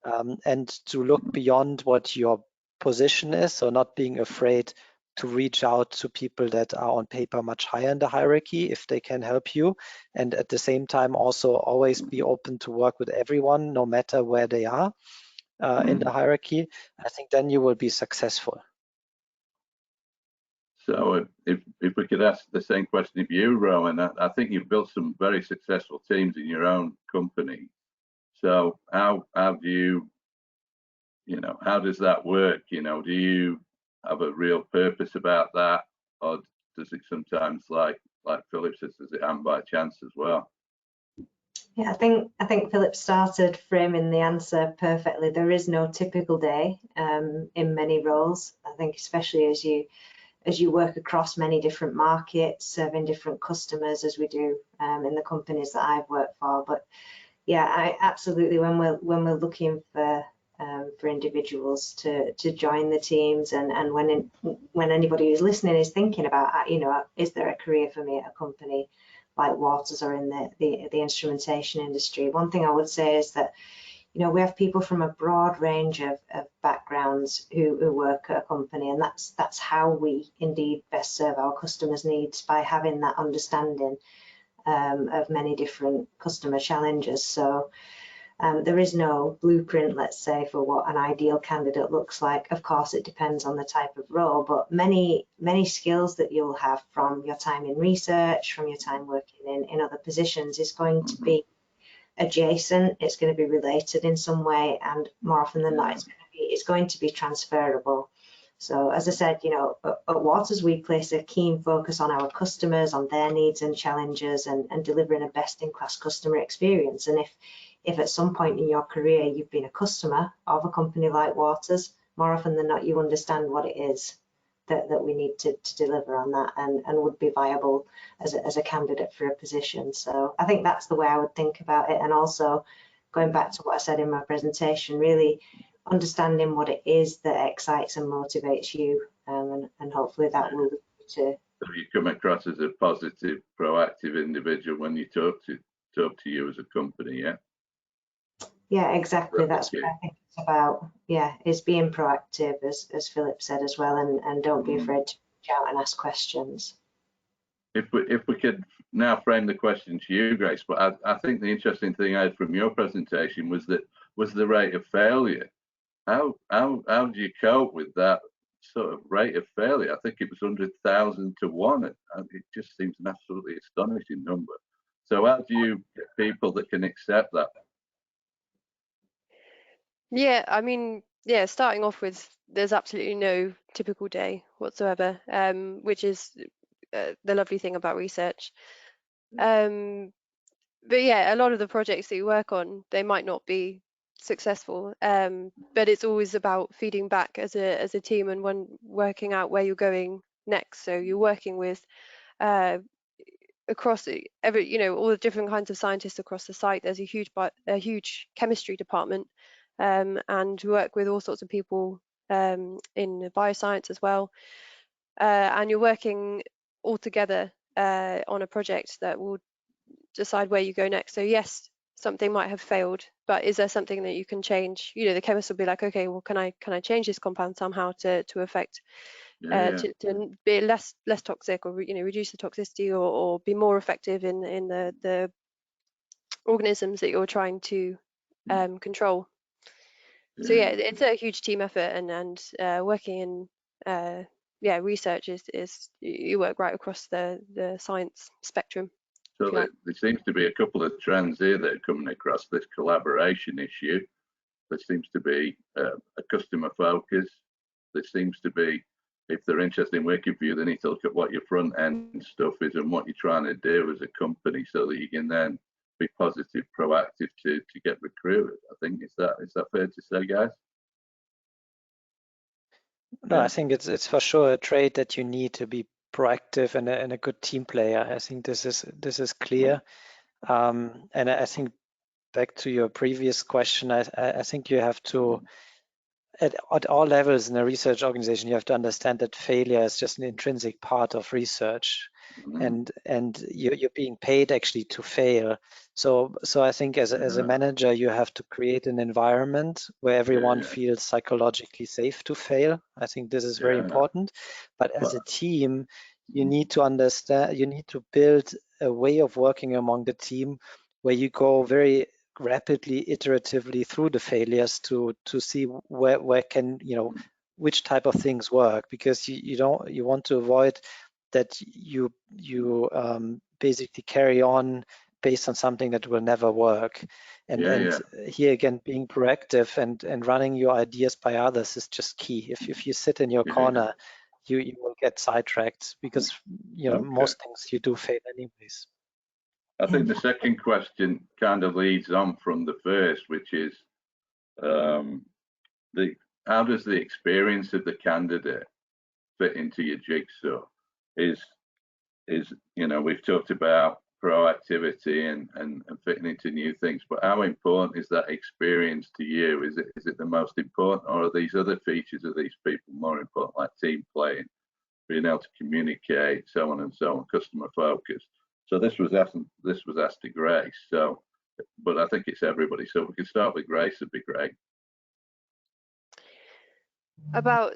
Speaker 3: and to look beyond what your position is, so not being afraid to reach out to people that are on paper much higher in the hierarchy if they can help you, and at the same time also always be open to work with everyone, no matter where they are in the hierarchy. I think then you will be successful.
Speaker 1: So if we could ask the same question of you, Rowan, I think you've built some very successful teams in your own company. So how do you know, how does that work? You know, do you have a real purpose about that, or does it sometimes, like Philip says, does it happen by chance as well?
Speaker 2: Yeah, I think Philip started framing the answer perfectly. There is no typical day in many roles. I think especially as you work across many different markets, serving different customers, as we do in the companies that I've worked for. But yeah, I absolutely, when we're looking for individuals to join the teams, and when anybody who's listening is thinking about, you know, is there a career for me at a company like Waters or in the instrumentation industry? One thing I would say is that, you know, we have people from a broad range of backgrounds who work at a company, and that's how we indeed best serve our customers' needs, by having that understanding of many different customer challenges. So there is no blueprint, let's say, for what an ideal candidate looks like. Of course, it depends on the type of role, but many skills that you'll have from your time in research, from your time working in other positions, is going to be adjacent. It's going to be related in some way, and more often than not, it's going to be transferable. So as I said, you know, at Waters, we place a keen focus on our customers, on their needs and challenges, and delivering a best-in-class customer experience. And if at some point in your career you've been a customer of a company like Waters, more often than not, you understand what it is that we need to deliver on that, and would be viable as a candidate for a position. So I think that's the way I would think about it. And also, going back to what I said in my presentation, really understanding what it is that excites and motivates you, and hopefully that will lead to.
Speaker 1: So you come across as a positive, proactive individual when you talk to you as a company, yeah? Yeah,
Speaker 2: exactly. That's what I think it's about. Yeah, is being proactive, as Philip said as well, and don't be afraid to reach out and ask questions.
Speaker 1: If we could now frame the question to you, Grace, but I think the interesting thing I had from your presentation was the rate of failure. How do you cope with that sort of rate of failure? I think it was 100,000 to 1. It just seems an absolutely astonishing number. So how do you get people that can accept that?
Speaker 4: Yeah, I mean, yeah, starting off with, there's absolutely no typical day whatsoever, which is the lovely thing about research. But yeah, a lot of the projects that you work on, they might not be successful, but it's always about feeding back as a team, and working out where you're going next. So you're working with across all the different kinds of scientists across the site. There's a huge chemistry department, and work with all sorts of people in bioscience as well, and you're working all together on a project that will decide where you go next. So yes, something might have failed, but is there something that you can change? You know, the chemist will be like, okay, well, can I change this compound somehow to affect to be less toxic, or reduce the toxicity, or be more effective in the organisms that you're trying to control. So yeah, it's a huge team effort, and working in research is you work right across the science spectrum.
Speaker 1: So there seems to be a couple of trends here that are coming across this collaboration issue. There seems to be a customer focus. There seems to be, if they're interested in working for you, they need to look at what your front end stuff is and what you're trying to do as a company, so that you can then be positive, proactive to get recruited. I think is that fair to say, guys?
Speaker 3: No, I think it's for sure a trait that you need to be proactive and a good team player. I think this is clear. And I think back to your previous question, I think you have to, at all levels in a research organization, you have to understand that failure is just an intrinsic part of research, and you're being paid actually to fail. So I think as a manager, you have to create an environment where everyone feels psychologically safe to fail. I think this is very important. But as a team, you need to understand, you need to build a way of working among the team where you go very rapidly, iteratively through the failures to see where can, which type of things work, because you want to avoid that you basically carry on based on something that will never work. And here again, being proactive and running your ideas by others is just key. If you sit in your corner, you will get sidetracked, because most things you do fail anyways.
Speaker 1: I think the second question kind of leads on from the first, which is how does the experience of the candidate fit into your jigsaw? We've talked about proactivity and fitting into new things, but how important is that experience to you? Is it the most important, or are these other features of these people more important, like team playing, being able to communicate, so on and so on, customer focus? So this was asked to Grace. So, but I think it's everybody. So if we could start with Grace, it'd be great.
Speaker 4: About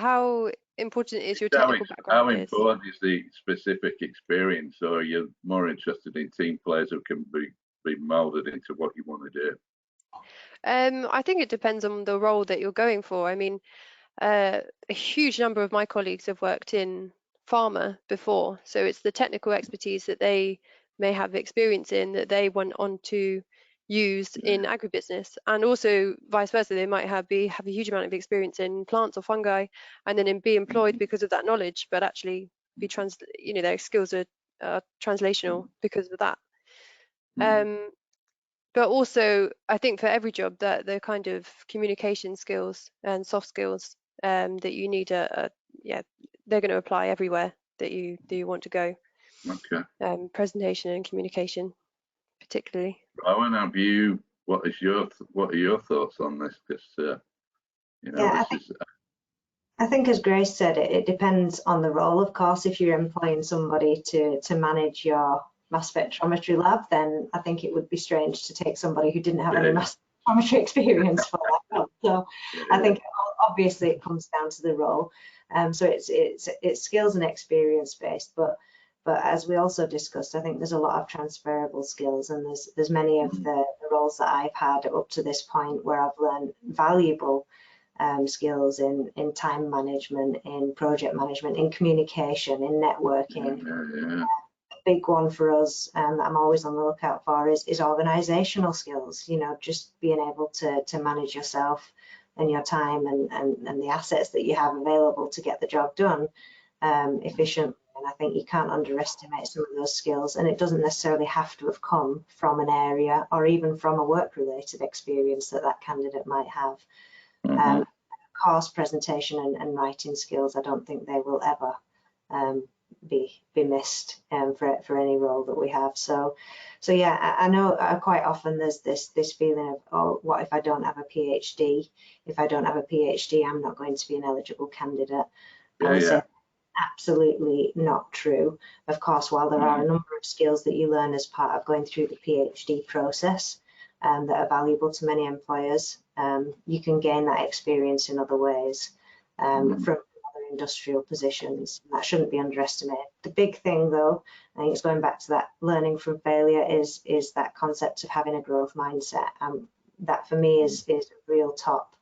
Speaker 4: how important is your technical background?
Speaker 1: How important is the specific experience, or are you more interested in team players who can be molded into what you want to do?
Speaker 4: I think it depends on the role that you're going for. I mean, a huge number of my colleagues have worked in pharma before, so it's the technical expertise that they may have experience in that they went on to use in agribusiness, and also vice versa. They might have a huge amount of experience in plants or fungi, and then be employed because of that knowledge, but actually be their skills are translational because of that. But also, I think for every job, that the kind of communication skills and soft skills that you need they're going to apply everywhere that you want to go.
Speaker 1: Okay.
Speaker 4: Presentation and communication, particularly.
Speaker 1: Rowan, what are your thoughts on this? Because
Speaker 2: I think, as Grace said, it depends on the role. Of course, if you're employing somebody to manage your mass spectrometry lab, then I think it would be strange to take somebody who didn't have any mass spectrometry experience for that job. So I think obviously it comes down to the role. So it's skills and experience based, but as we also discussed, I think there's a lot of transferable skills, and there's many of the roles that I've had up to this point where I've learned valuable skills in time management, in project management, in communication, in networking. Big one for us that I'm always on the lookout for is organizational skills. Just being able to manage yourself and your time and the assets that you have available to get the job done efficiently. And I think you can't underestimate some of those skills, and it doesn't necessarily have to have come from an area or even from a work-related experience that candidate might have. Course presentation and writing skills, I don't think they will ever be missed for any role that we have. So yeah, I know quite often there's this feeling of, oh, what if I don't have a PhD? If I don't have a PhD, I'm not going to be an eligible candidate. I would say absolutely not true. Of course, while there are a number of skills that you learn as part of going through the PhD process that are valuable to many employers, you can gain that experience in other ways from other industrial positions. That shouldn't be underestimated. The big thing, though, I think it's going back to that learning from failure, is that concept of having a growth mindset. That for me is a real top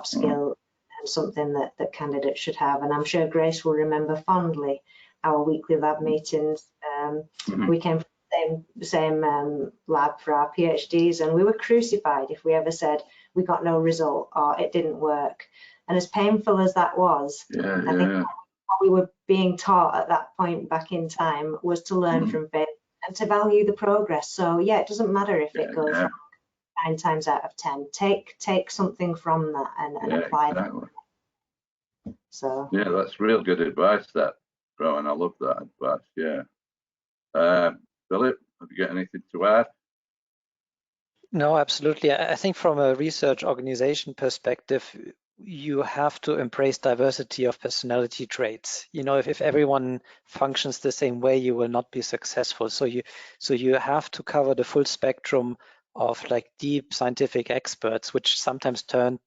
Speaker 2: skill, and something that candidates should have. And I'm sure Grace will remember fondly our weekly lab meetings. We came from the same lab for our PhDs, and we were crucified if we ever said we got no result or it didn't work. And as painful as that was, I think what we were being taught at that point back in time was to learn from failure and to value the progress. So yeah, it doesn't matter if it goes wrong 9 times out of 10. Take something from that and apply that. So
Speaker 1: yeah, that's real good advice, that, Rowan. I love that advice. Yeah. Philipp, have you got anything to add?
Speaker 3: No, absolutely. I think from a research organization perspective, you have to embrace diversity of personality traits. If everyone functions the same way, you will not be successful. So you have to cover the full spectrum of like deep scientific experts, which sometimes turn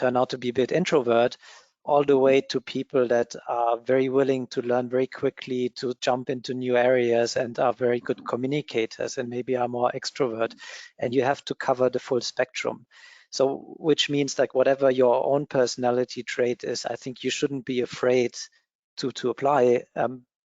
Speaker 3: out to be a bit introvert, all the way to people that are very willing to learn very quickly, to jump into new areas, and are very good communicators and maybe are more extrovert. And you have to cover the full spectrum. So which means like whatever your own personality trait is, I think you shouldn't be afraid to apply,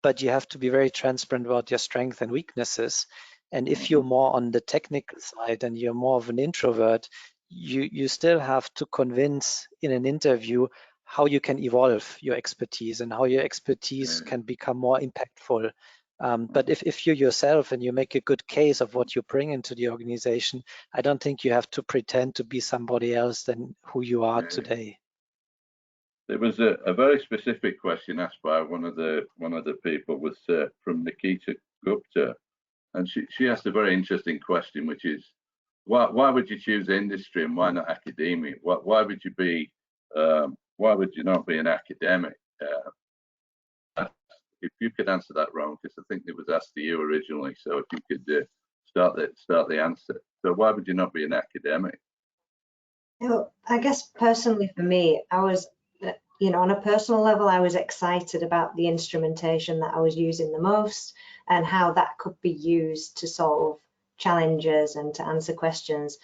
Speaker 3: but you have to be very transparent about your strengths and weaknesses. And if you're more on the technical side and you're more of an introvert, you still have to convince in an interview how you can evolve your expertise and how your expertise can become more impactful. But if you yourself and you make a good case of what you bring into the organization, I don't think you have to pretend to be somebody else than who you are today.
Speaker 1: There was a very specific question asked by one of the people, was from Nikita Gupta, and she asked a very interesting question, which is, why would you choose industry and why not academia? Why would you not be an academic? If you could answer that, Rowan, because I think it was asked to you originally. So if you could start the answer. So why would you not be an academic?
Speaker 2: I guess personally for me, I was, on a personal level, I was excited about the instrumentation that I was using the most and how that could be used to solve challenges and to answer questions.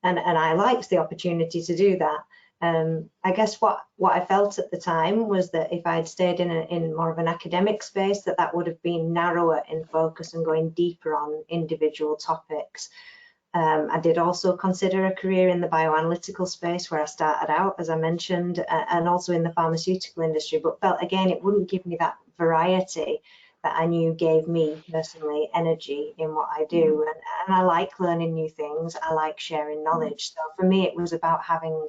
Speaker 2: And I liked the opportunity to do that. I guess what I felt at the time was that if I'd stayed in more of an academic space, that would have been narrower in focus and going deeper on individual topics. I did also consider a career in the bioanalytical space where I started out, as I mentioned, and also in the pharmaceutical industry, but felt again it wouldn't give me that variety that I knew gave me personally energy in what I do. And I like learning new things. I like sharing knowledge. So for me, it was about having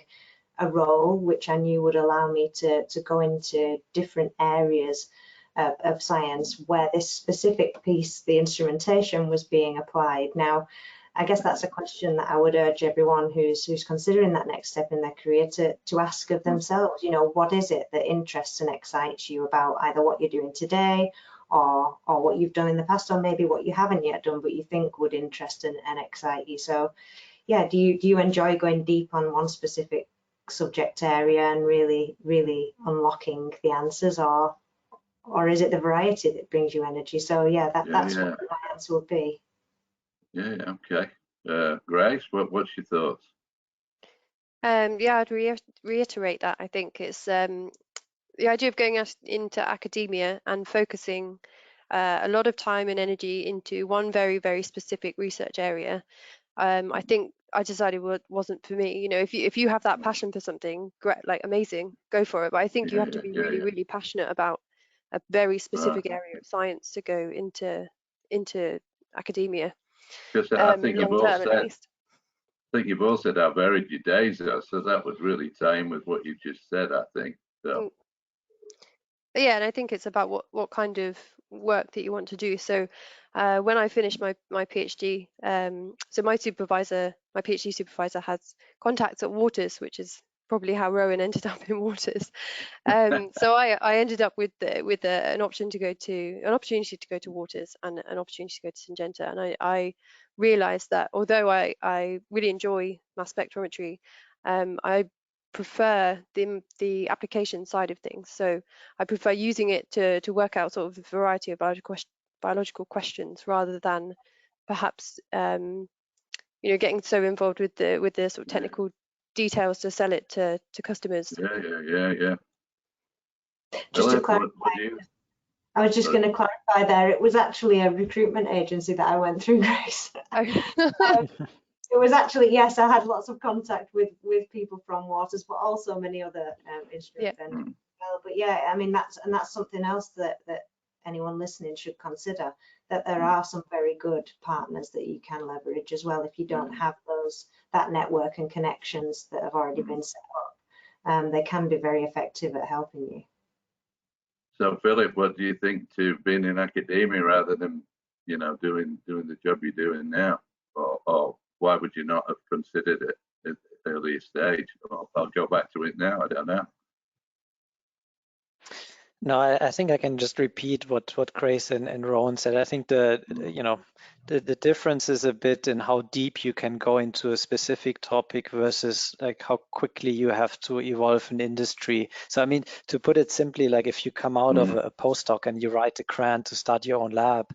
Speaker 2: a role which I knew would allow me to go into different areas of science where this specific piece, the instrumentation, was being applied. Now, I guess that's a question that I would urge everyone who's considering that next step in their career to ask of themselves. What is it that interests and excites you about either what you're doing today or what you've done in the past, or maybe what you haven't yet done but you think would interest and excite you. So yeah, do you enjoy going deep on one specific subject area and really unlocking the answers, or is it the variety that brings you energy? So yeah, that's what my answer would be.
Speaker 1: Okay. Grace, what's your thoughts?
Speaker 4: Yeah, I'd reiterate that. I think it's the idea of going into academia and focusing a lot of time and energy into one very, very specific research area. I think I decided what wasn't for me. If you have that passion for something, great, like amazing, go for it. But I think you have to be really passionate about a very specific area of science to go into academia.
Speaker 1: Because I think you've all said how varied your days are, so that would really tie in with what you just said, I think. So.
Speaker 4: Yeah, and I think it's about what kind of work that you want to do. So when I finished my PhD, so my PhD supervisor has contacts at Waters, which is probably how Rowan ended up in Waters. So I ended up with an opportunity to go to Waters and an opportunity to go to Syngenta, and I realized that although I really enjoy mass spectrometry, I prefer the application side of things. So I prefer using it to work out sort of a variety of biological questions rather than perhaps getting so involved with the sort of technical details to sell it to customers.
Speaker 1: Yeah.
Speaker 2: Just to clarify, I was just going to clarify there, it was actually a recruitment agency that I went through, Grace. It was actually, yes, I had lots of contact with people from Waters, but also many other instrument vendors as well. But yeah, I mean, that's something else that anyone listening should consider, that there are some very good partners that you can leverage as well if you don't have that network and connections that have already been set up. They can be very effective at helping you. So
Speaker 1: Philip, what do you think to being in academia rather than doing the job you're doing now, or why would you not have considered it at the earlier stage? I'll go back to it now. I don't know.
Speaker 3: No, I think I can just repeat what Grace and Rowan said. I think the difference is a bit in how deep you can go into a specific topic versus like how quickly you have to evolve an industry. So I mean, to put it simply, like if you come out of a postdoc and you write a grant to start your own lab,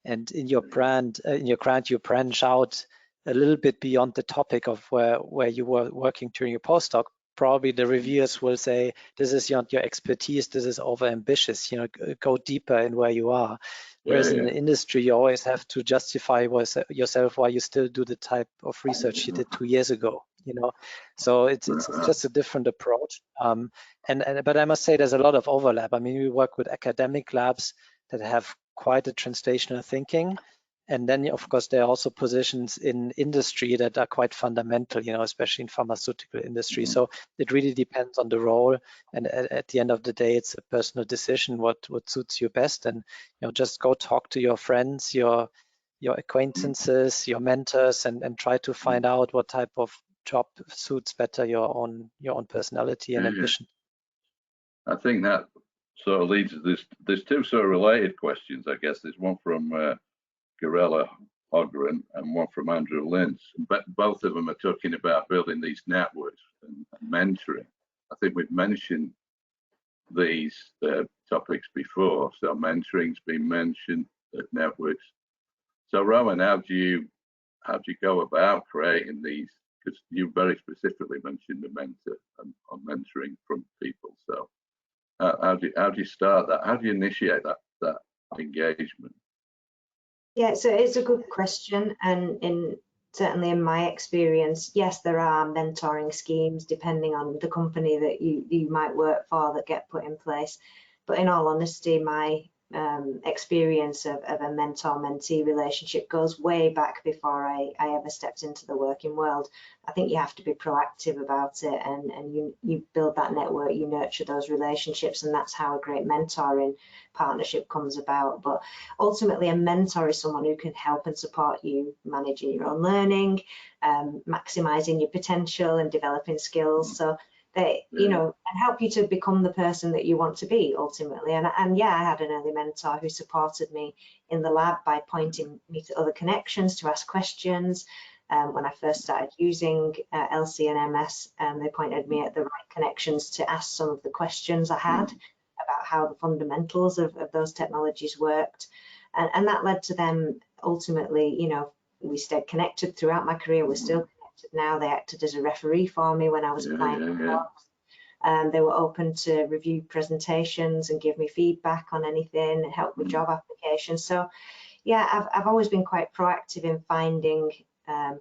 Speaker 3: and in your grant you branch out a little bit beyond the topic of where you were working during your postdoc, probably the reviewers will say, this is beyond your expertise, this is over ambitious, go deeper in where you are. Whereas in the industry, you always have to justify yourself why you still do the type of research you did 2 years ago, you know. So it's just a different approach. But I must say there's a lot of overlap. I mean, we work with academic labs that have quite a translational thinking. And then, of course, there are also positions in industry that are quite fundamental, you know, especially in pharmaceutical industry. So it really depends on the role. And at the end of the day, it's a personal decision what suits you best. And, you know, just go talk to your friends, your acquaintances, your mentors, and try to find out what type of job suits better your own personality and ambition.
Speaker 1: I think that sort of leads to this. There's two sort of related questions, I guess. There's one from Garella Ogren and one from Andrew Lintz. But both of them are talking about building these networks and mentoring. I think we've mentioned these topics before. So mentoring's been mentioned, networks. So Rowan, how do you go about creating these? Because you very specifically mentioned the mentor and mentoring from people. So how do you start that? How do you initiate that engagement?
Speaker 2: Yeah, so it's a good question, and certainly in my experience, yes, there are mentoring schemes depending on the company that you might work for that get put in place. But in all honesty, my experience of a mentor-mentee relationship goes way back before I ever stepped into the working world. I think you have to be proactive about it, and you build that network, you nurture those relationships, and that's how a great mentoring partnership comes about. But ultimately, a mentor is someone who can help and support you managing your own learning, maximizing your potential and developing skills. So they, you know, and help you to become the person that you want to be ultimately. And yeah, I had an early mentor who supported me in the lab by pointing me to other connections to ask questions. When I first started using LC and MS, they pointed me at the right connections to ask some of the questions I had about how the fundamentals of those technologies worked. And that led to them ultimately, you know, we stayed connected throughout my career. We're still connected now. They acted as a referee for me when I was applying for jobs. They were open to review presentations and give me feedback on anything, help with job applications. So yeah, I've always been quite proactive in finding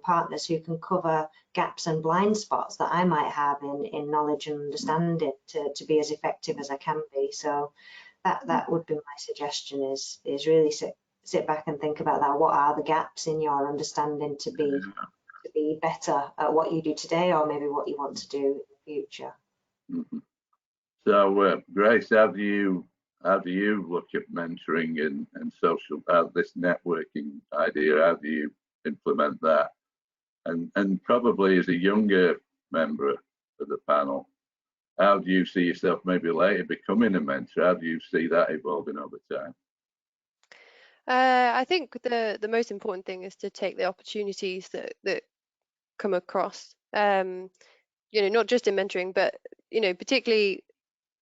Speaker 2: partners who can cover gaps and blind spots that I might have in knowledge and understanding to be as effective as I can be. So that would be my suggestion, is really sit back and think about that. What are the gaps in your understanding to be better at what you do today, or maybe what you want to do in the future?
Speaker 1: So Grace, how do you look at mentoring and social, this networking idea? How do you implement that? And probably as a younger member of the panel, how do you see yourself maybe later becoming a mentor? How do you see that evolving over time?
Speaker 4: I think the most important thing is to take the opportunities that come across. You know, not just in mentoring, but you know, particularly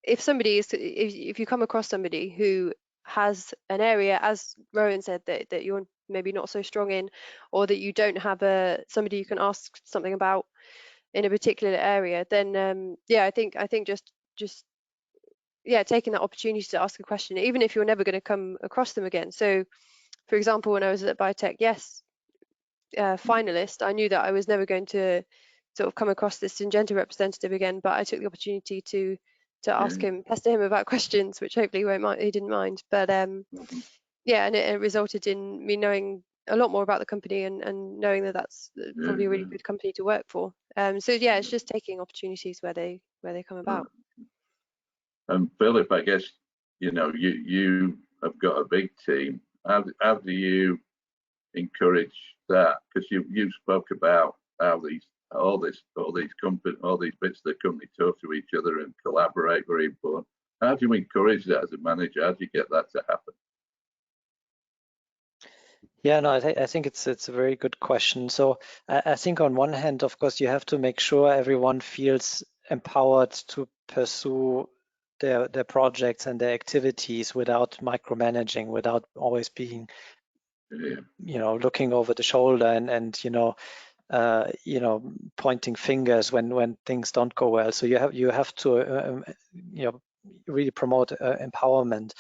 Speaker 4: if you come across somebody who has an area, as Rowan said, that you're maybe not so strong in, or that you don't have somebody you can ask something about in a particular area, then yeah, I think just yeah, taking that opportunity to ask a question, even if you're never going to come across them again. So for example, when I was at Biotech, yes, finalist, I knew that I was never going to sort of come across this Syngenta representative again, but I took the opportunity to ask him, pester him about questions, which hopefully he didn't mind. But yeah, and it resulted in me knowing a lot more about the company and knowing that that's probably a really good company to work for. So yeah, it's just taking opportunities where they come about.
Speaker 1: And Philipp, I guess, you know, you have got a big team. How do you encourage that? Because you spoke about how all these bits of the company talk to each other and collaborate, very important. How do you encourage that as a manager? How do you get that to happen?
Speaker 3: Yeah, no, I think it's a very good question. So I think on one hand, of course, you have to make sure everyone feels empowered to pursue their projects and their activities without micromanaging, without always being, you know, looking over the shoulder and you know, pointing fingers when things don't go well. So you have to you know, really promote empowerment.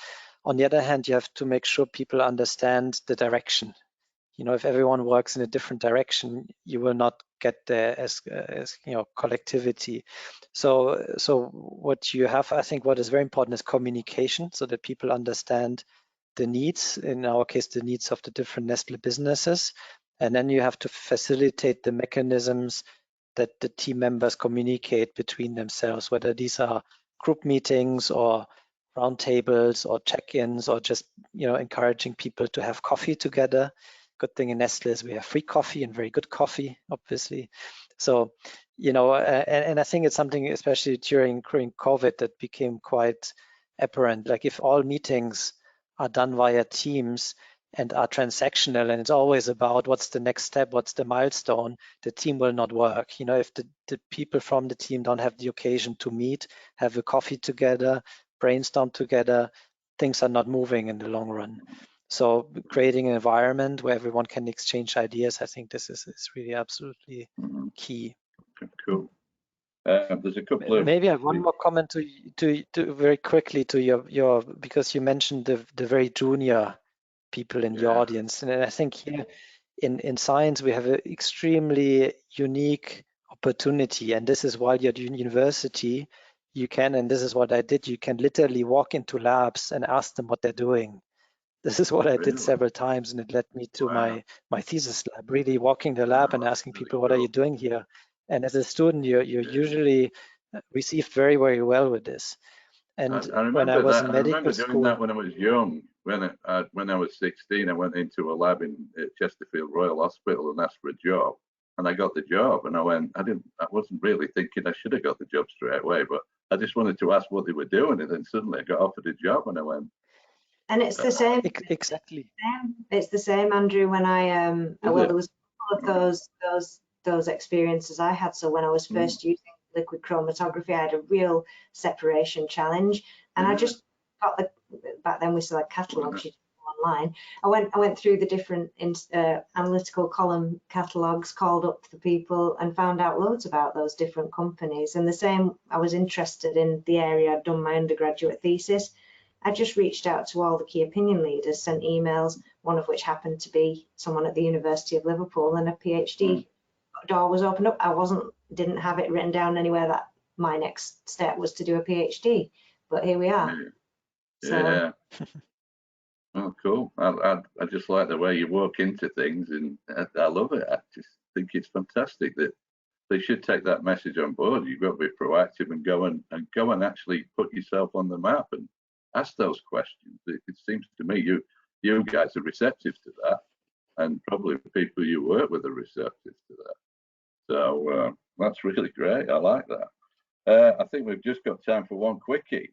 Speaker 3: On the other hand, you have to make sure people understand the direction. You know, if everyone works in a different direction, you will not get there as you know, collectivity. So what you have, I think, what is very important is communication, so that people understand the needs, in our case, the needs of the different Nestlé businesses. And then you have to facilitate the mechanisms that the team members communicate between themselves, whether these are group meetings or roundtables or check-ins, or just, you know, encouraging people to have coffee together. Good thing in Nestlé is we have free coffee and very good coffee, obviously. So, you know, and I think it's something, especially during COVID, that became quite apparent. Like, if all meetings are done via Teams and are transactional, and it's always about what's the next step, what's the milestone, the team will not work. You know, if the people from the team don't have the occasion to meet, have a coffee together, brainstorm together, things are not moving in the long run. So creating an environment where everyone can exchange ideas, I think this is really absolutely key.
Speaker 1: Cool. There's a couple of...
Speaker 3: Maybe I have one more comment to very quickly to your because you mentioned the very junior people in the audience, and I think here in science we have an extremely unique opportunity, and this is while you're at university, you can, and this is what I did, you can literally walk into labs and ask them what they're doing. This is what I did several times, and it led me to my thesis lab, really walking the lab and asking people, what are you doing here? And as a student, you're usually received very, very well with this. And when I was in medical school,
Speaker 1: doing that when I was young. When I was 16, I went into a lab in Chesterfield Royal Hospital and asked for a job, and I got the job. And I wasn't really thinking I should have got the job straight away, but I just wanted to ask what they were doing, and then suddenly I got offered a job, and I went.
Speaker 2: And it's the same.
Speaker 3: Exactly.
Speaker 2: It's the same, Andrew. When well, there was a couple of those experiences I had. So when I was first using liquid chromatography, I had a real separation challenge, and I just got back then we still had catalogs online. I went through the different analytical column catalogs, called up the people, and found out loads about those different companies. And the same, I was interested in the area. I'd done my undergraduate thesis. I just reached out to all the key opinion leaders, sent emails, one of which happened to be someone at the University of Liverpool, and a PhD door was opened up. I didn't have it written down anywhere that my next step was to do a PhD, but here we are.
Speaker 1: Yeah. So. Oh, cool. I just like the way you walk into things, and I love it. I just think it's fantastic that they should take that message on board. You've got to be proactive and go and actually put yourself on the map and ask those questions. It seems to me you guys are receptive to that, and probably the people you work with are receptive to that. So that's really great. I like that. I think we've just got time for one quickie.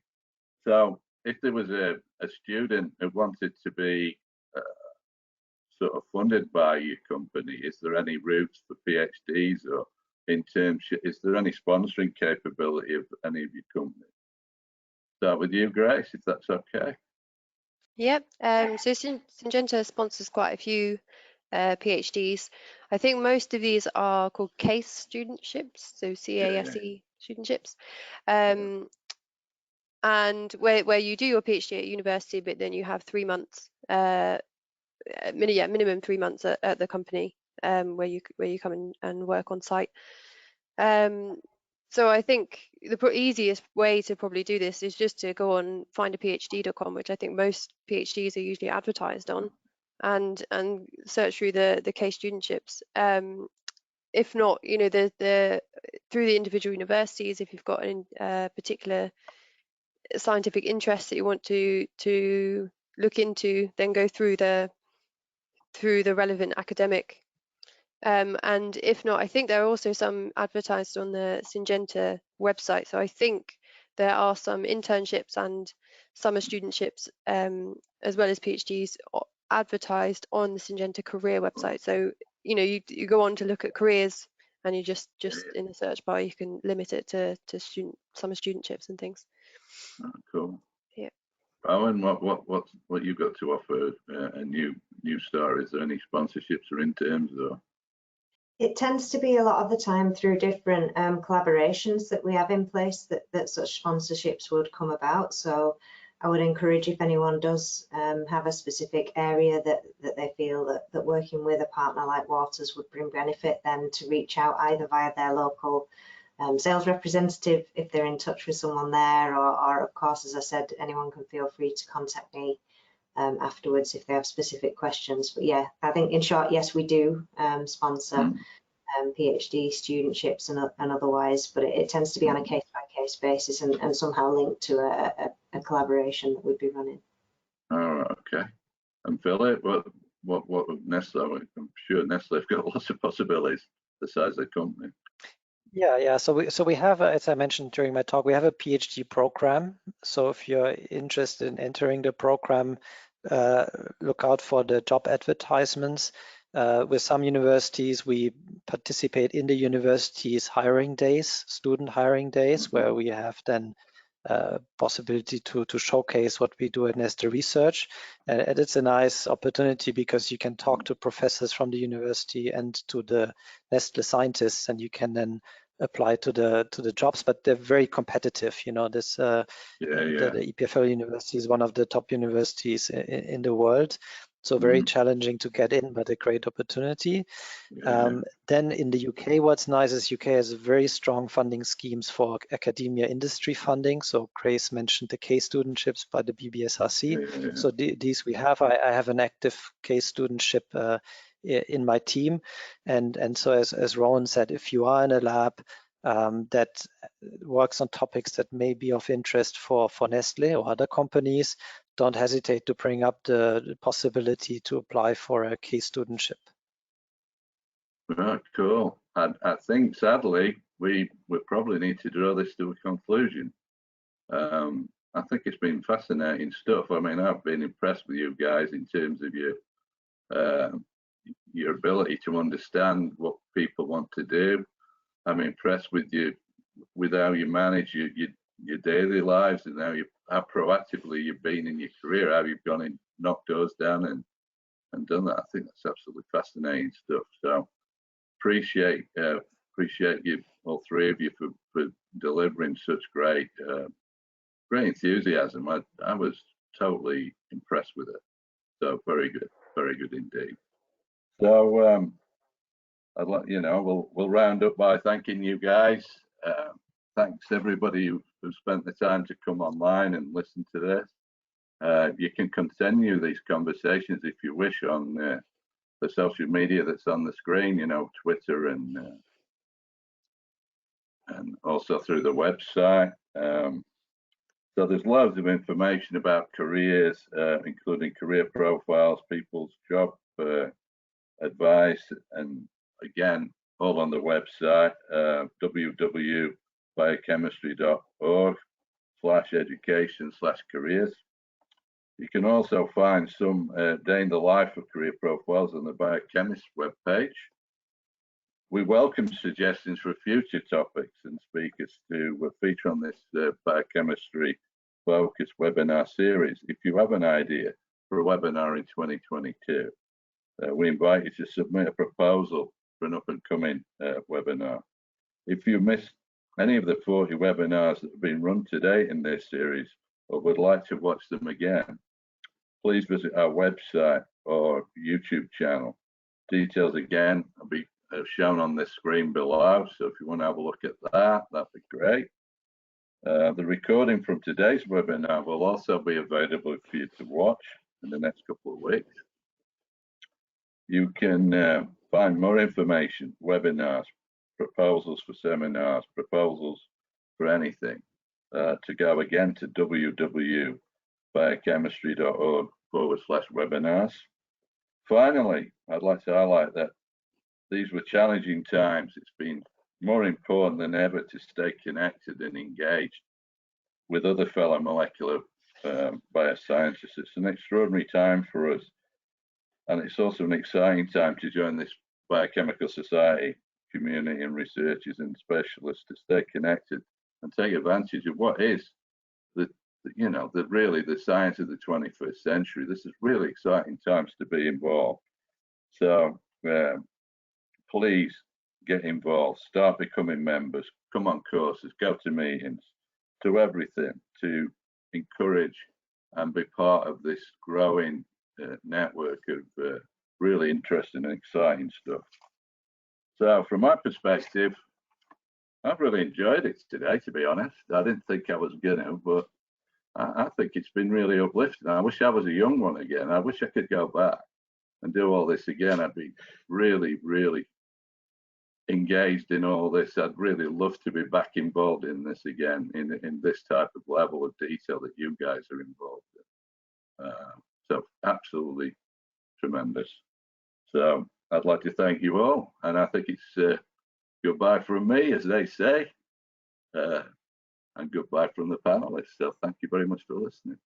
Speaker 1: So if there was a student who wanted to be sort of funded by your company, is there any routes for PhDs or internship? Is there any sponsoring capability of any of your companies? Start with you, Grace, if that's okay.
Speaker 4: Yep. So Syngenta sponsors quite a few PhDs. I think most of these are called CASE studentships, so CASE studentships, and where you do your PhD at university, but then you have 3 months, minimum 3 months at the company, where you come and work on site. So I think the easiest way to probably do this is just to go on findaphd.com, which I think most PhDs are usually advertised on, and search through the case studentships. If not, you know, through the individual universities, if you've got a particular scientific interest that you want to look into, then go through the relevant academic. And if not, I think there are also some advertised on the Syngenta website. So I think there are some internships and summer studentships, as well as PhDs, advertised on the Syngenta career website. So, you know, you go on to look at careers, and you just in the search bar, you can limit it to summer studentships and things.
Speaker 1: Oh, cool.
Speaker 4: Yeah.
Speaker 1: Rowan, what you got to offer a new star? Is there any sponsorships or interns or?
Speaker 2: It tends to be a lot of the time through different collaborations that we have in place that such sponsorships would come about. So I would encourage, if anyone does have a specific area that they feel that working with a partner like Waters would bring benefit, then to reach out either via their local sales representative if they're in touch with someone there, or of course, as I said, anyone can feel free to contact me afterwards if they have specific questions. But yeah, I think in short, yes, we do sponsor PhD studentships and otherwise, but it tends to be on a case-by-case basis and somehow linked to a collaboration that we'd be running.
Speaker 1: Oh, okay. And Philipp, what Nestlé? I'm sure Nestlé's got lots of possibilities the size of the company.
Speaker 3: Yeah. So we have, as I mentioned during my talk, we have a PhD program. So if you're interested in entering the program, look out for the job advertisements. With some universities, we participate in the university's hiring days, student hiring days, where we have then possibility to showcase what we do at Nestlé Research. And it's a nice opportunity because you can talk to professors from the university and to the Nestlé scientists, and you can then apply to the jobs, but they're very competitive. You know, this the EPFL University is one of the top universities in the world. So very challenging to get in, but a great opportunity. Then in the UK, what's nice is UK has very strong funding schemes for academia industry funding. So Grace mentioned the case studentships by the BBSRC. So these we have. I have an active case studentship in my team. And so as Rowan said, if you are in a lab that works on topics that may be of interest for Nestlé or other companies, don't hesitate to bring up the possibility to apply for a case studentship.
Speaker 1: Right, cool. I think sadly we probably need to draw this to a conclusion. I think it's been fascinating stuff. I mean, I've been impressed with you guys in terms of your ability to understand what people want to do. I'm impressed with you, with how you manage your daily lives and how proactively you've been in your career, how you've gone and knocked doors down and done that. I think that's absolutely fascinating stuff. So appreciate you, all three of you, for delivering such great enthusiasm. I was totally impressed with it. So very good indeed. So I'd like, we'll round up by thanking you guys. Thanks everybody who spent the time to come online and listen to this. You can continue these conversations if you wish on the social media that's on the screen, Twitter and also through the website. So there's loads of information about careers, including career profiles, people's job advice, and again, all on the website, www.biochemistry.org/education/careers. You can also find some day in the life of career profiles on the Biochemist webpage. We welcome suggestions for future topics and speakers to feature on this Biochemistry Focus webinar series. If you have an idea for a webinar in 2022, we invite you to submit a proposal for an up-and-coming webinar. If you missed any of the 40 webinars that have been run today in this series or would like to watch them again, please visit our website or YouTube channel. Details again will be shown on this screen below, so if you want to have a look at that, that'd be great. The recording from today's webinar will also be available for you to watch in the next couple of weeks. You can find more information, webinars, proposals for seminars, proposals for anything, to go again to www.biochemistry.org/webinars. Finally, I'd like to highlight that these were challenging times. It's been more important than ever to stay connected and engaged with other fellow molecular bioscientists. It's an extraordinary time for us. And it's also an exciting time to join this biochemical society community and researchers and specialists to stay connected and take advantage of what is really the science of the 21st century. This is really exciting times to be involved. So please get involved, start becoming members, come on courses, go to meetings, do everything to encourage and be part of this growing network of really interesting and exciting stuff. So from my perspective, I've really enjoyed it today, to be honest. I didn't think I was gonna, but I think it's been really uplifting. I wish I was a young one again. I wish I could go back and do all this again. I'd be really, really engaged in all this. I'd really love to be back involved in this again, in this type of level of detail that you guys are involved in. So absolutely tremendous. So I'd like to thank you all, and I think it's goodbye from me, as they say, and goodbye from the panelists. So thank you very much for listening.